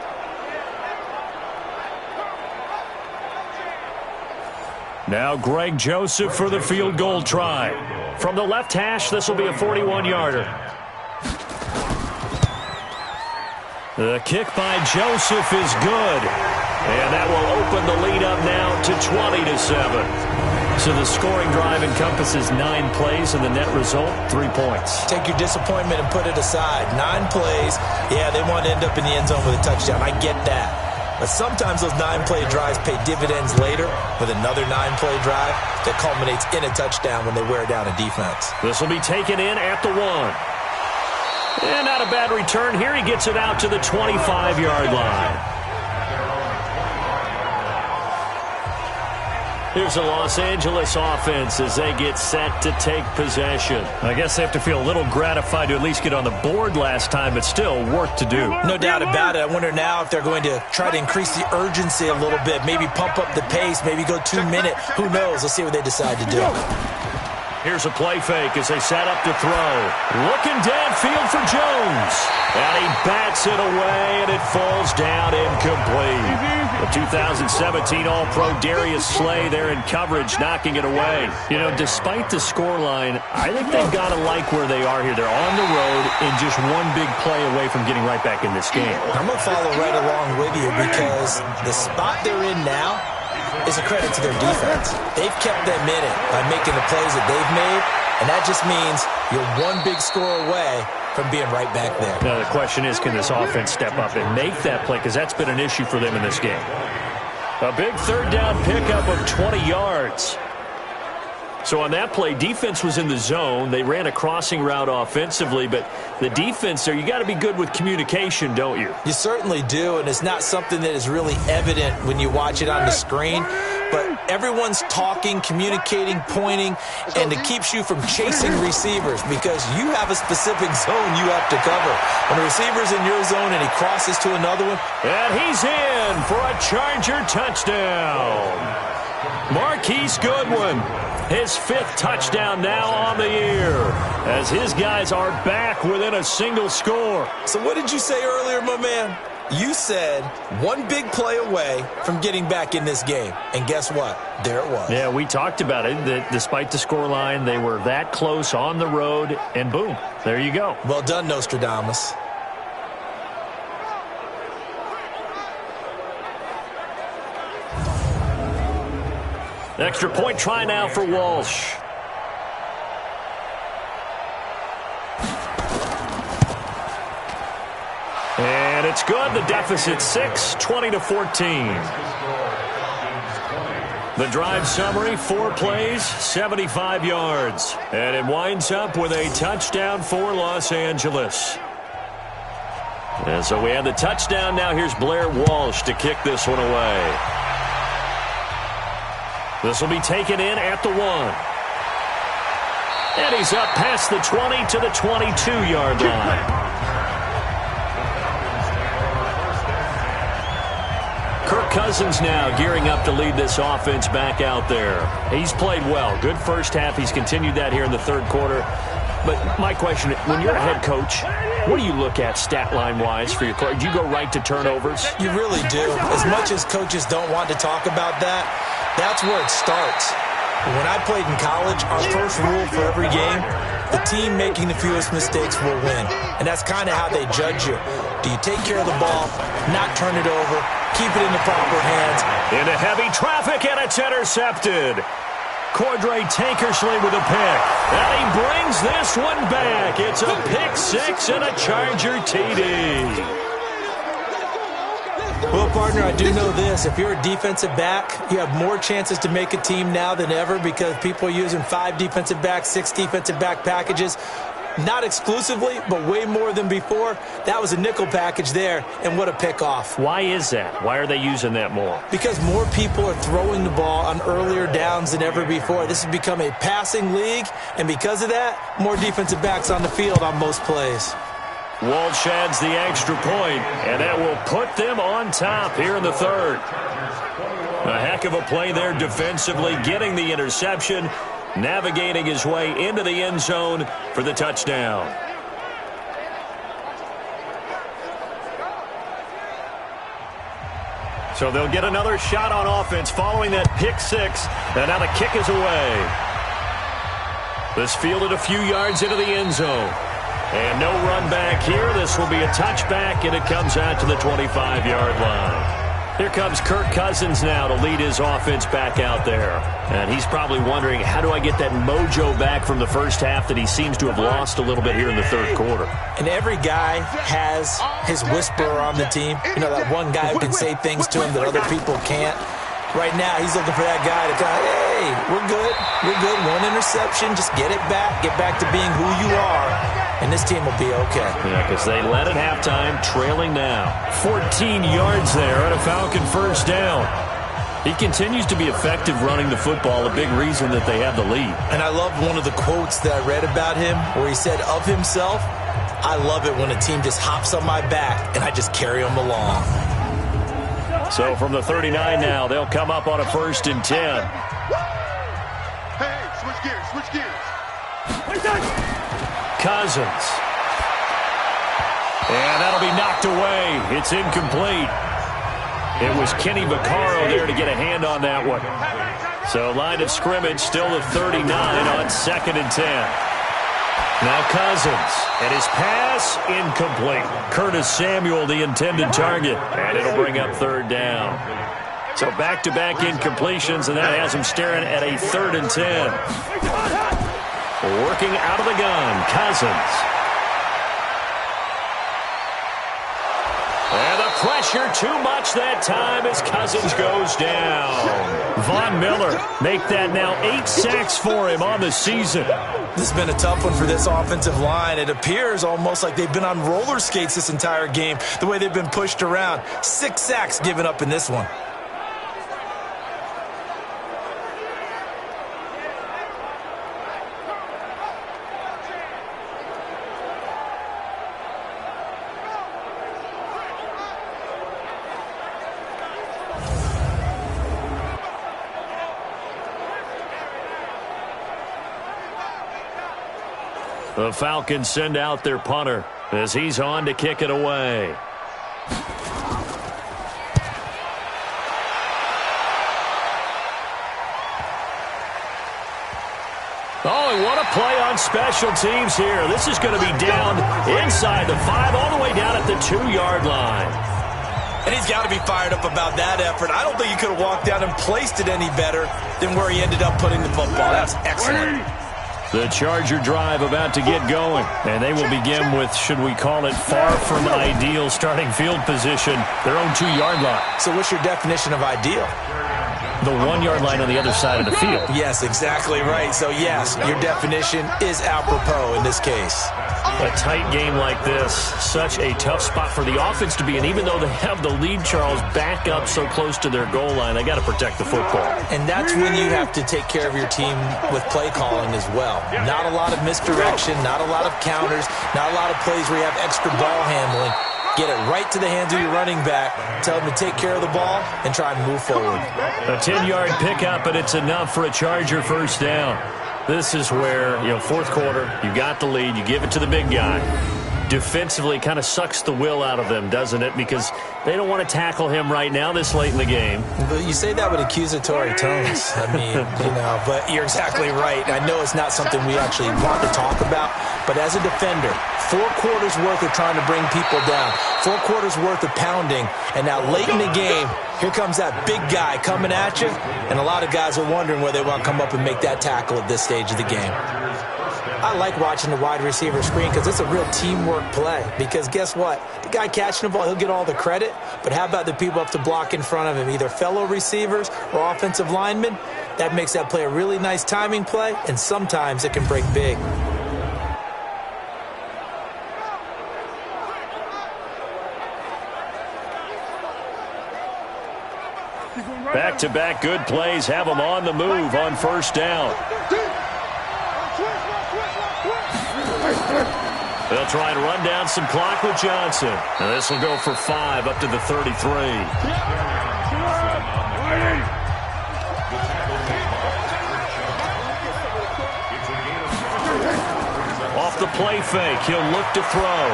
Now Greg Joseph for the field goal try. From the left hash, this will be a 41-yarder. The kick by Joseph is good. And that will open the lead up now to 20-7. So the scoring drive encompasses 9 plays, and the net result, 3 points. Take your disappointment and put it aside. 9 plays. Yeah, they want to end up in the end zone with a touchdown. I get that. But sometimes those 9-play drives pay dividends later with another 9-play drive that culminates in a touchdown when they wear down a defense. This will be taken in at the 1. And not a bad return here. He gets it out to the 25-yard line. Here's the Los Angeles offense as they get set to take possession. I guess they have to feel a little gratified to at least get on the board last time, but still work to do. No doubt about it. I wonder now if they're going to try to increase the urgency a little bit, maybe pump up the pace, maybe go 2-minute. Who knows? Let's see what they decide to do. Here's a play fake as they set up to throw. Looking downfield for Jones. And he bats it away, and it falls down incomplete. The 2017 All-Pro Darius Slay there in coverage, knocking it away. You know, despite the scoreline, I think they've got to like where they are here. They're on the road and just one big play away from getting right back in this game. I'm going to follow right along with you because the spot they're in now is a credit to their defense. They've kept them in it by making the plays that they've made, and that just means you're one big score away from being right back there. Now the question is, can this offense step up and make that play? Because that's been an issue for them in this game. A big third down pickup of 20 yards. So on that play, defense was in the zone. They ran a crossing route offensively, but the defense there, you got to be good with communication, don't you? You certainly do, and it's not something that is really evident when you watch it on the screen. But everyone's talking, communicating, pointing, and it keeps you from chasing receivers because you have a specific zone you have to cover. When a receiver's in your zone and he crosses to another one. And he's in for a Charger touchdown. Marquise Goodwin, his 5th touchdown now on the year, as his guys are back within a single score. So what did you say earlier, my man? You said one big play away from getting back in this game. And guess what? There it was. Yeah, we talked about it. That despite the scoreline, they were that close on the road, and boom, there you go. Well done, Nostradamus. Extra point try now for Walsh. And it's good. The deficit 6, 20-14. The drive summary, 4 plays, 75 yards. And it winds up with a touchdown for Los Angeles. And so we have the touchdown. Now here's Blair Walsh to kick this one away. This will be taken in at the 1. And he's up past the 20 to the 22-yard line. Kirk Cousins now gearing up to lead this offense back out there. He's played well. Good first half. He's continued that here in the third quarter. But my question, when you're a head coach, what do you look at stat line-wise for your coach? Do you go right to turnovers? You really do. As much as coaches don't want to talk about that, that's where it starts. When I played in college, our first rule for every game, the team making the fewest mistakes will win. And that's kind of how they judge you. Do you take care of the ball, not turn it over, keep it in the proper hands? Into heavy traffic, and it's intercepted. Cordray Tankersley with a pick. And he brings this one back. It's a pick 6 and a Charger TD. Well, partner, I do know this. If you're a defensive back, you have more chances to make a team now than ever because people are using 5 defensive backs, 6 defensive back packages. Not exclusively, but way more than before. That was a nickel package there, and what a pick-off. Why is that? Why are they using that more? Because more people are throwing the ball on earlier downs than ever before. This has become a passing league, and because of that, more defensive backs on the field on most plays. Walsh adds the extra point, and that will put them on top here in the third. A heck of a play there defensively, getting the interception, navigating his way into the end zone for the touchdown. So they'll get another shot on offense following that pick 6, and now the kick is away. This fielded a few yards into the end zone. And no run back here. This will be a touchback, and it comes out to the 25-yard line. Here comes Kirk Cousins now to lead his offense back out there. And he's probably wondering, how do I get that mojo back from the first half that he seems to have lost a little bit here in the third quarter? And every guy has his whisperer on the team. You know, that one guy who can say things to him that other people can't. Right now, he's looking for that guy to kind of, hey, we're good. We're good. One interception. Just get it back. Get back to being who you are. And this team will be okay. Yeah, because they led at halftime, trailing now. 14 yards there on a Falcon first down. He continues to be effective running the football, a big reason that they have the lead. And I love one of the quotes that I read about him where he said of himself, I love it when a team just hops on my back and I just carry them along. So from the 39 now, they'll come up on a 1st and 10. Hey, switch gears, switch gears. Cousins. And that'll be knocked away. It's incomplete. It was Kenny Vaccaro there to get a hand on that one. So line of scrimmage still the 39 on 2nd and 10. Now Cousins, and his pass incomplete. Curtis Samuel, the intended target, and it'll bring up 3rd down. So back-to-back incompletions, and that has him staring at a 3rd and 10. Working out of the gun, Cousins. And the pressure too much that time as Cousins goes down. Von Miller make that now 8 sacks for him on the season. This has been a tough one for this offensive line. It appears almost like they've been on roller skates this entire game, the way they've been pushed around. 6 sacks given up in this one. The Falcons send out their punter as he's on to kick it away. Oh, and what a play on special teams here. This is going to be down inside the 5, all the way down at the 2-yard line. And he's got to be fired up about that effort. I don't think he could have walked down and placed it any better than where he ended up putting the football. That's excellent. The Charger drive about to get going, and they will begin with, should we call it, far from ideal starting field position, their own 2-yard line. So what's your definition of ideal? The 1-yard line on the other side of the field. Yes, exactly right. So, yes, your definition is apropos in this case. A tight game like this, such a tough spot for the offense to be in. Even though they have the lead, Charles, back up so close to their goal line, they got to protect the football. And that's when you have to take care of your team with play calling as well. Not a lot of misdirection, not a lot of counters, not a lot of plays where you have extra ball handling. Get it right to the hands of your running back. Tell him to take care of the ball and try and move forward. A 10-yard pickup, and it's enough for a Charger first down. This is where, fourth quarter, you got the lead, you give it to the big guy. Defensively kind of sucks the will out of them, doesn't it? Because they don't want to tackle him right now this late in the game. But you say that with accusatory tones. I mean, but you're exactly right. I know it's not something we actually want to talk about, but as a defender, 4 quarters worth of trying to bring people down, 4 quarters worth of pounding, and now late in the game, here comes that big guy coming at you, and a lot of guys are wondering where they want to come up and make that tackle at this stage of the game. I like watching the wide receiver screen because it's a real teamwork play. Because guess what? The guy catching the ball, he'll get all the credit. But how about the people up to block in front of him, either fellow receivers or offensive linemen? That makes that play a really nice timing play, and sometimes it can break big. Back-to-back good plays have them on the move on first down. They'll try and run down some clock with Johnson. And this will go for 5 up to the 33. Off the play fake, he'll look to throw.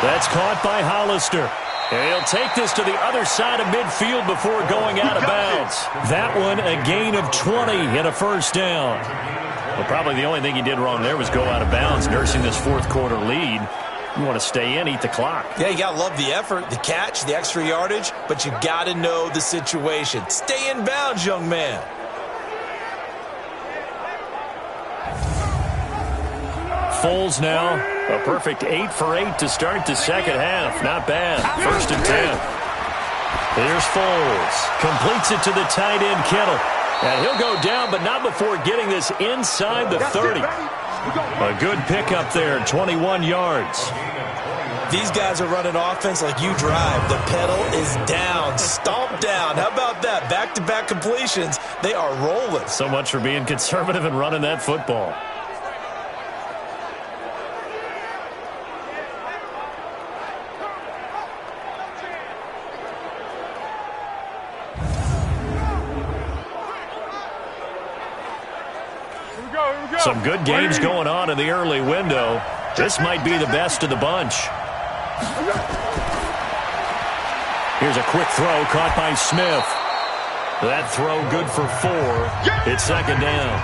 That's caught by Hollister. And he'll take this to the other side of midfield before going out of bounds. That one a gain of 20 and a first down. Well, probably the only thing he did wrong there was go out of bounds, nursing this fourth-quarter lead. You want to stay in, eat the clock. Yeah, you got to love the effort, the catch, the extra yardage, but you got to know the situation. Stay in bounds, young man. Foles now, a perfect 8 for 8 to start the second half. Not bad. 1st and 10. Here's Foles. Completes it to the tight end, Kittle. And he'll go down, but not before getting this inside the 30. A good pickup there, 21 yards. These guys are running offense like you drive. The pedal is down, stomp down. How about that? Back-to-back completions. They are rolling. So much for being conservative and running that football. Some good games going on in the early window. This might be the best of the bunch. Here's a quick throw caught by Smith. That throw good for 4. It's second down.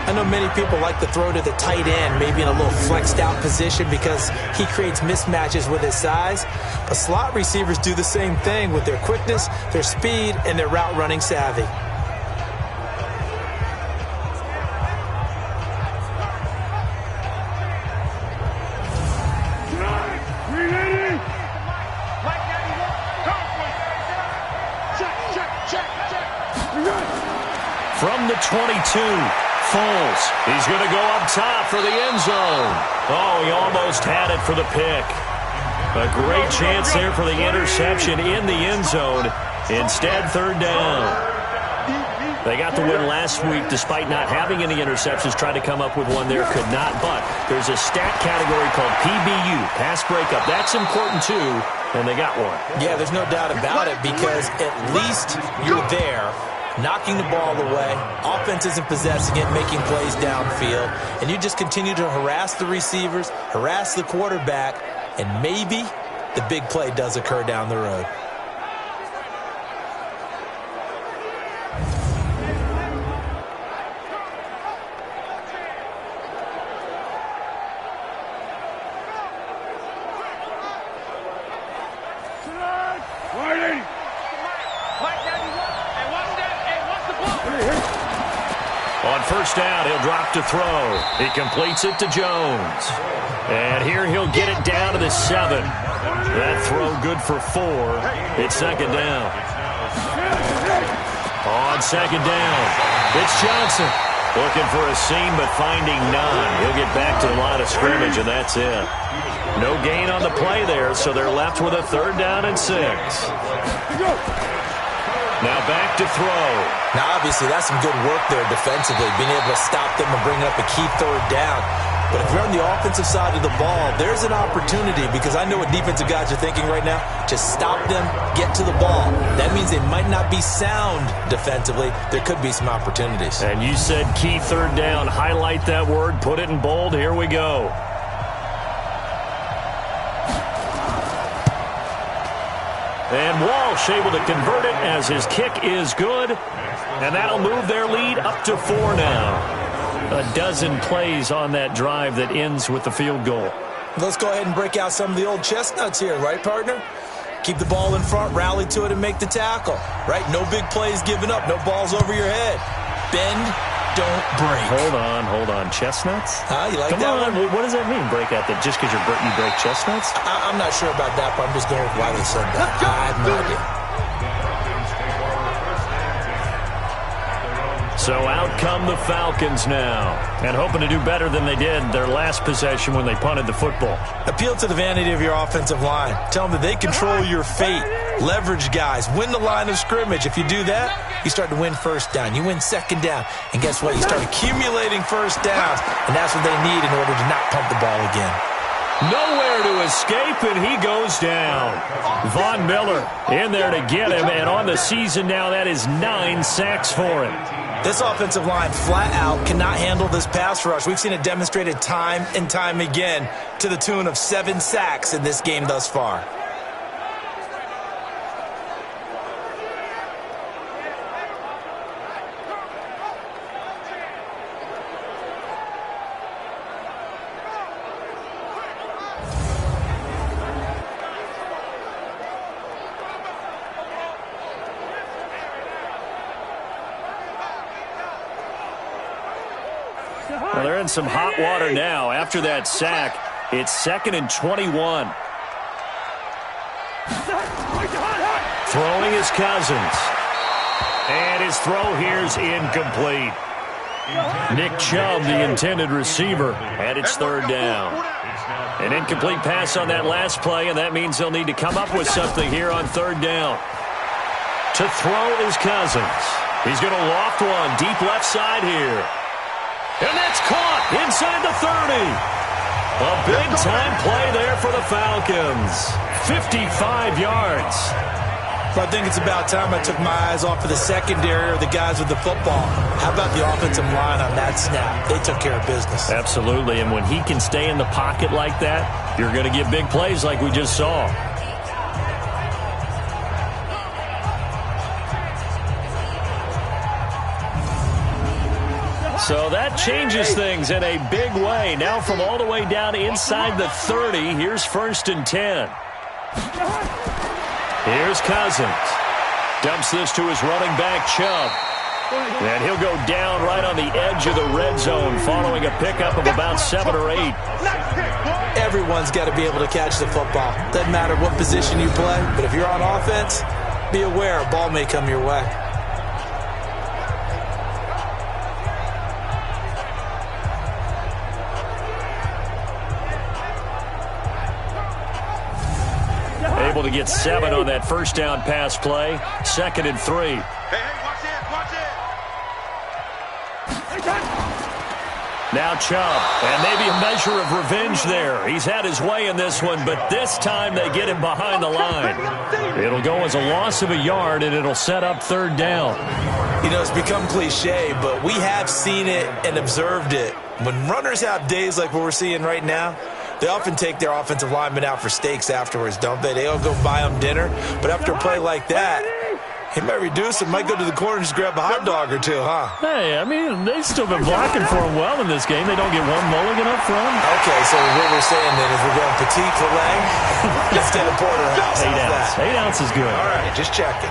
I know many people like to throw to the tight end, maybe in a little flexed out position because he creates mismatches with his size. But slot receivers do the same thing with their quickness, their speed, and their route running savvy. From the 22, Foles. He's going to go up top for the end zone. Oh, he almost had it for the pick. A great chance there for the interception in the end zone. Instead, third down. They got the win last week despite not having any interceptions. Tried to come up with one there, could not. But there's a stat category called PBU, pass breakup. That's important too, and they got one. Yeah, there's no doubt about it because at least you're there, knocking the ball away. Offense isn't possessing it, making plays downfield. And you just continue to harass the receivers, harass the quarterback, and maybe the big play does occur down the road. On first down, he'll drop to throw. He completes it to Jones. And here he'll get it down to the 7. That throw good for 4. It's second down. On second down, it's Johnson. Looking for a seam, but finding none. He'll get back to the line of scrimmage, and that's it. No gain on the play there, so they're left with a 3rd down and 6. Now back to throw. Now, obviously, that's some good work there defensively, being able to stop them and bring up a key 3rd down. But if you're on the offensive side of the ball, there's an opportunity because I know what defensive guys are thinking right now. Just stop them, get to the ball. That means they might not be sound defensively. There could be some opportunities. And you said key 3rd down. Highlight that word. Put it in bold. Here we go. And Walsh able to convert it as his kick is good. And that'll move their lead up to 4 now. A dozen plays on that drive that ends with the field goal. Let's go ahead and break out some of the old chestnuts here, right, partner? Keep the ball in front, rally to it, and make the tackle, right? No big plays given up, no balls over your head. Bend, don't break. Hold on. Chestnuts? You like Come that on. one? What does that mean, break out? That just because you break chestnuts? I'm not sure about that, but I'm just going with why they said that. I have no idea. So out come the Falcons now, and hoping to do better than they did their last possession when they punted the football. Appeal to the vanity of your offensive line. Tell them that they control your fate. Leverage guys. Win the line of scrimmage. If you do that, you start to win first down. You win second down. And guess what? You start accumulating first downs, and that's what they need in order to not pump the ball again. Nowhere to escape, and he goes down. Von Miller in there to get him, and on the season now, that is 9 sacks for him. This offensive line flat out cannot handle this pass rush. We've seen it demonstrated time and time again to the tune of 7 sacks in this game thus far. in some hot water now. After that sack, it's 2nd and 21. Throwing is Cousins. And his throw here is incomplete. Nick Chubb, the intended receiver, and it's 3rd down. An incomplete pass on that last play, and that means they'll need to come up with something here on 3rd down. To throw is Cousins. He's going to loft one deep left side here. And that's caught inside the 30. A big-time play there for the Falcons. 55 yards. I think it's about time I took my eyes off of the secondary or the guys with the football. How about the offensive line on that snap? They took care of business. Absolutely, and when he can stay in the pocket like that, you're going to get big plays like we just saw. So that changes things in a big way. Now from all the way down inside the 30, here's 1st and 10. Here's Cousins. Dumps this to his running back, Chubb. And he'll go down right on the edge of the red zone following a pickup of about 7 or 8. Everyone's got to be able to catch the football. Doesn't matter what position you play, but if you're on offense, be aware a ball may come your way. Able to get 7 on that 1st down pass play. 2nd and 3. Hey, watch it. Now Chubb, and maybe a measure of revenge there. He's had his way in this one, but this time they get him behind the line. It'll go as a loss of a yard, and it'll set up 3rd down. You know, it's become cliche, but we have seen it and observed it. When runners have days like what we're seeing right now, they often take their offensive linemen out for steaks afterwards, don't they? They'll go buy them dinner. But after a play like that, he might reduce it, might go to the corner and just grab a hot dog or two, huh? Hey, I mean, they've still been blocking for him well in this game. They don't get one mulligan up front. Okay, so what we're saying then is we're going petite filet instead of porterhouse. 8 ounce. 8 ounce is good. All right, just checking.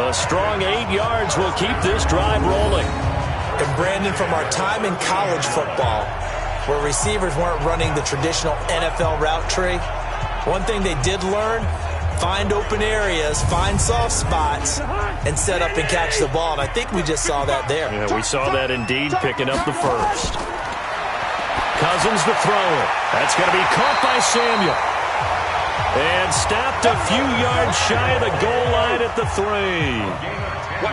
A strong 8 yards will keep this drive rolling. And Brandon, from our time in college football, where receivers weren't running the traditional NFL route tree, one thing they did learn, find open areas, find soft spots, and set up and catch the ball. And I think we just saw that there. Yeah, we saw that indeed, picking up the 1st. Cousins to throw it. That's going to be caught by Samuel. And stopped a few yards shy of the goal line at the 3.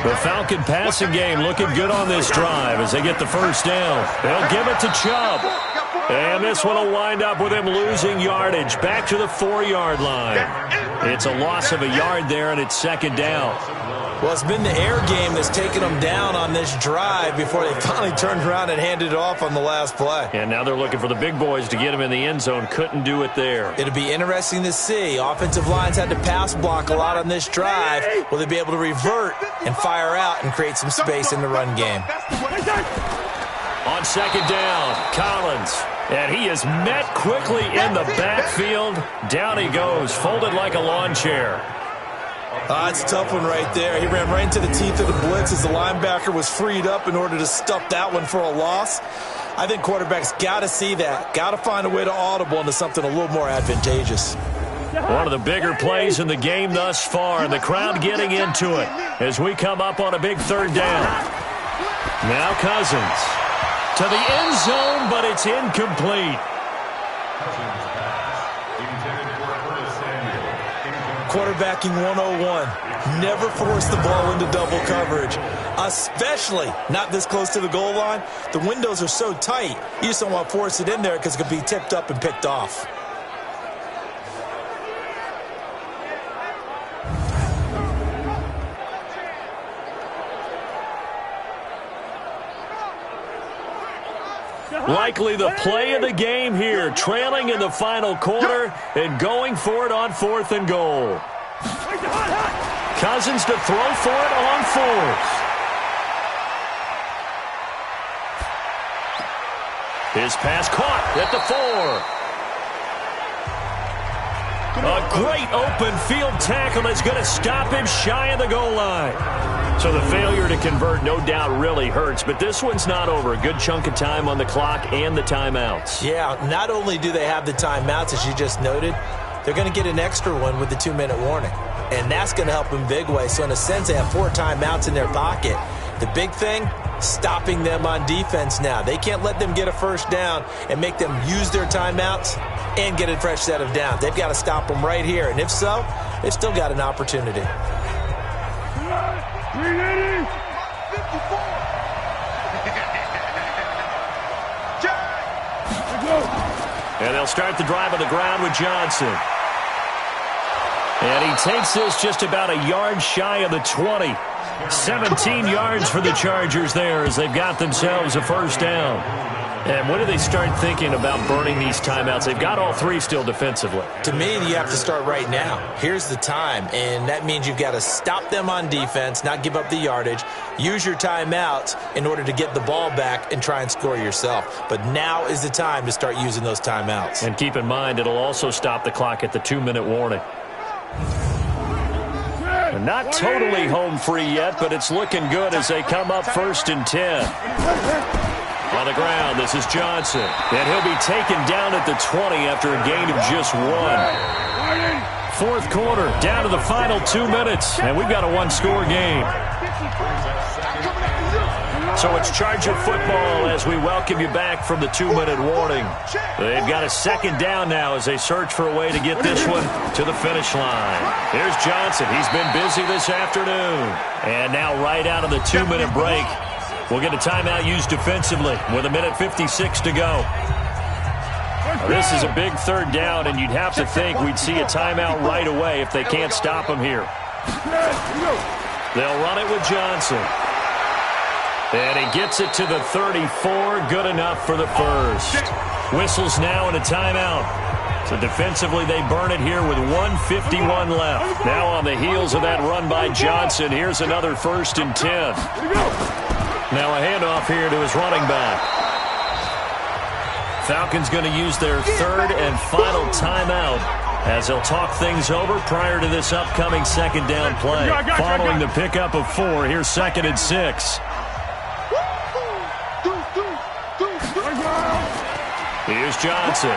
The Falcon passing game looking good on this drive as they get the 1st down. They'll give it to Chubb. And this one will wind up with him losing yardage back to the 4-yard line. It's a loss of a yard there, and it's 2nd down. Well, it's been the air game that's taken them down on this drive before they finally turned around and handed it off on the last play. And now they're looking for the big boys to get him in the end zone. Couldn't do it there. It'll be interesting to see. Offensive lines had to pass block a lot on this drive. Will they be able to revert and fire out and create some space in the run game? On 2nd down, Collins. And he is met quickly in the backfield. Down he goes, folded like a lawn chair. It's a tough one right there. He ran right into the teeth of the blitz as the linebacker was freed up in order to stuff that one for a loss. I think quarterbacks got to see that. Got to find a way to audible into something a little more advantageous. One of the bigger plays in the game thus far, and the crowd getting into it as we come up on a big 3rd down. Now Cousins to the end zone, but it's incomplete. Quarterbacking 101. Never force the ball into double coverage, especially not this close to the goal line. The windows are so tight, you just don't want to force it in there because it could be tipped up and picked off. Likely the play of the game here, trailing in the final quarter and going for it on 4th and goal. Cousins to throw for it on 4th. His pass caught at the 4. A great open field tackle is going to stop him shy of the goal line. So the failure to convert no doubt really hurts, but this one's not over. A good chunk of time on the clock and the timeouts. Yeah, not only do they have the timeouts, as you just noted, they're going to get an extra one with the 2-minute warning. And that's going to help them big way. So in a sense, they have 4 timeouts in their pocket. The big thing, stopping them on defense now. They can't let them get a first down and make them use their timeouts and get a fresh set of downs. They've got to stop them right here. And if so, they've still got an opportunity. And they'll start the drive on the ground with Johnson. And he takes this just about a yard shy of the 20. 17 yards for the Chargers there as they've got themselves a first down. And when do they start thinking about burning these timeouts? They've got all 3 still defensively. To me, you have to start right now. Here's the time, and that means you've got to stop them on defense, not give up the yardage, use your timeouts in order to get the ball back and try and score yourself. But now is the time to start using those timeouts. And keep in mind, it'll also stop the clock at the 2-minute warning. And not totally home free yet, but it's looking good as they come up 1st and 10. On the ground, this is Johnson. And he'll be taken down at the 20 after a gain of just 1. 4th quarter, down to the final 2 minutes, and we've got a 1-score game. So it's Charger football as we welcome you back from the 2-minute warning. They've got a 2nd down now as they search for a way to get this one to the finish line. Here's Johnson. He's been busy this afternoon. And now right out of the 2-minute break, we'll get a timeout used defensively with 1:56 to go. Now, this is a big 3rd down, and you'd have to think we'd see a timeout right away if they can't stop him here. They'll run it with Johnson. And he gets it to the 34. Good enough for the first. Whistles now and a timeout. So defensively, they burn it here with 1:51 left. Now on the heels of that run by Johnson, here's another 1st and 10. Now a handoff here to his running back. Falcons going to use their 3rd and final timeout as they'll talk things over prior to this upcoming 2nd down play. Following the pickup of 4, here's 2nd and 6. Here's Johnson.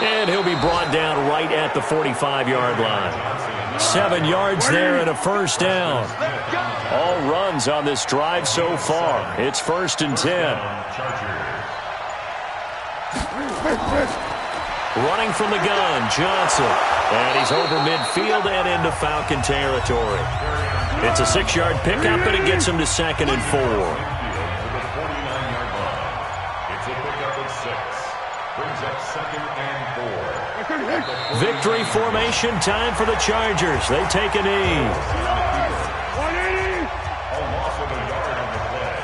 And he'll be brought down right at the 45-yard line. 7 yards there and a first down. All runs on this drive so far. It's 1st and 10. Running from the gun, Johnson. And he's over midfield and into Falcon territory. It's a 6-yard pickup, and it gets him to 2nd and 4. Victory formation time for the Chargers. They take a knee. 180. A loss of a yard on the play.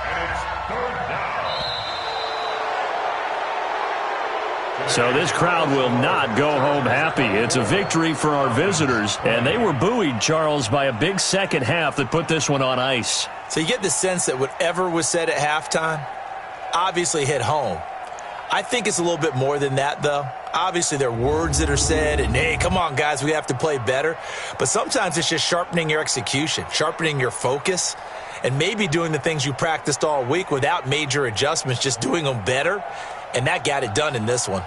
And it's 3rd down. So this crowd will not go home happy. It's a victory for our visitors. And they were buoyed, Charles, by a big second half that put this one on ice. So you get the sense that whatever was said at halftime obviously hit home. I think it's a little bit more than that, though. Obviously, there are words that are said, and, hey, come on, guys, we have to play better. But sometimes it's just sharpening your execution, sharpening your focus, and maybe doing the things you practiced all week without major adjustments, just doing them better. And that got it done in this one.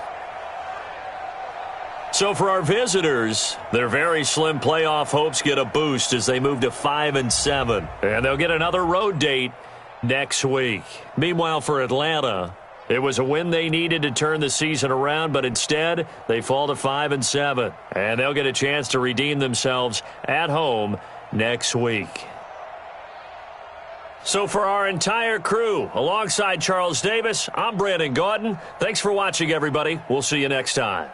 So for our visitors, their very slim playoff hopes get a boost as they move to 5-7. And they'll get another road date next week. Meanwhile, for Atlanta, it was a win they needed to turn the season around, but instead they fall to 5-7. And they'll get a chance to redeem themselves at home next week. So for our entire crew, alongside Charles Davis, I'm Brandon Gaudin. Thanks for watching, everybody. We'll see you next time.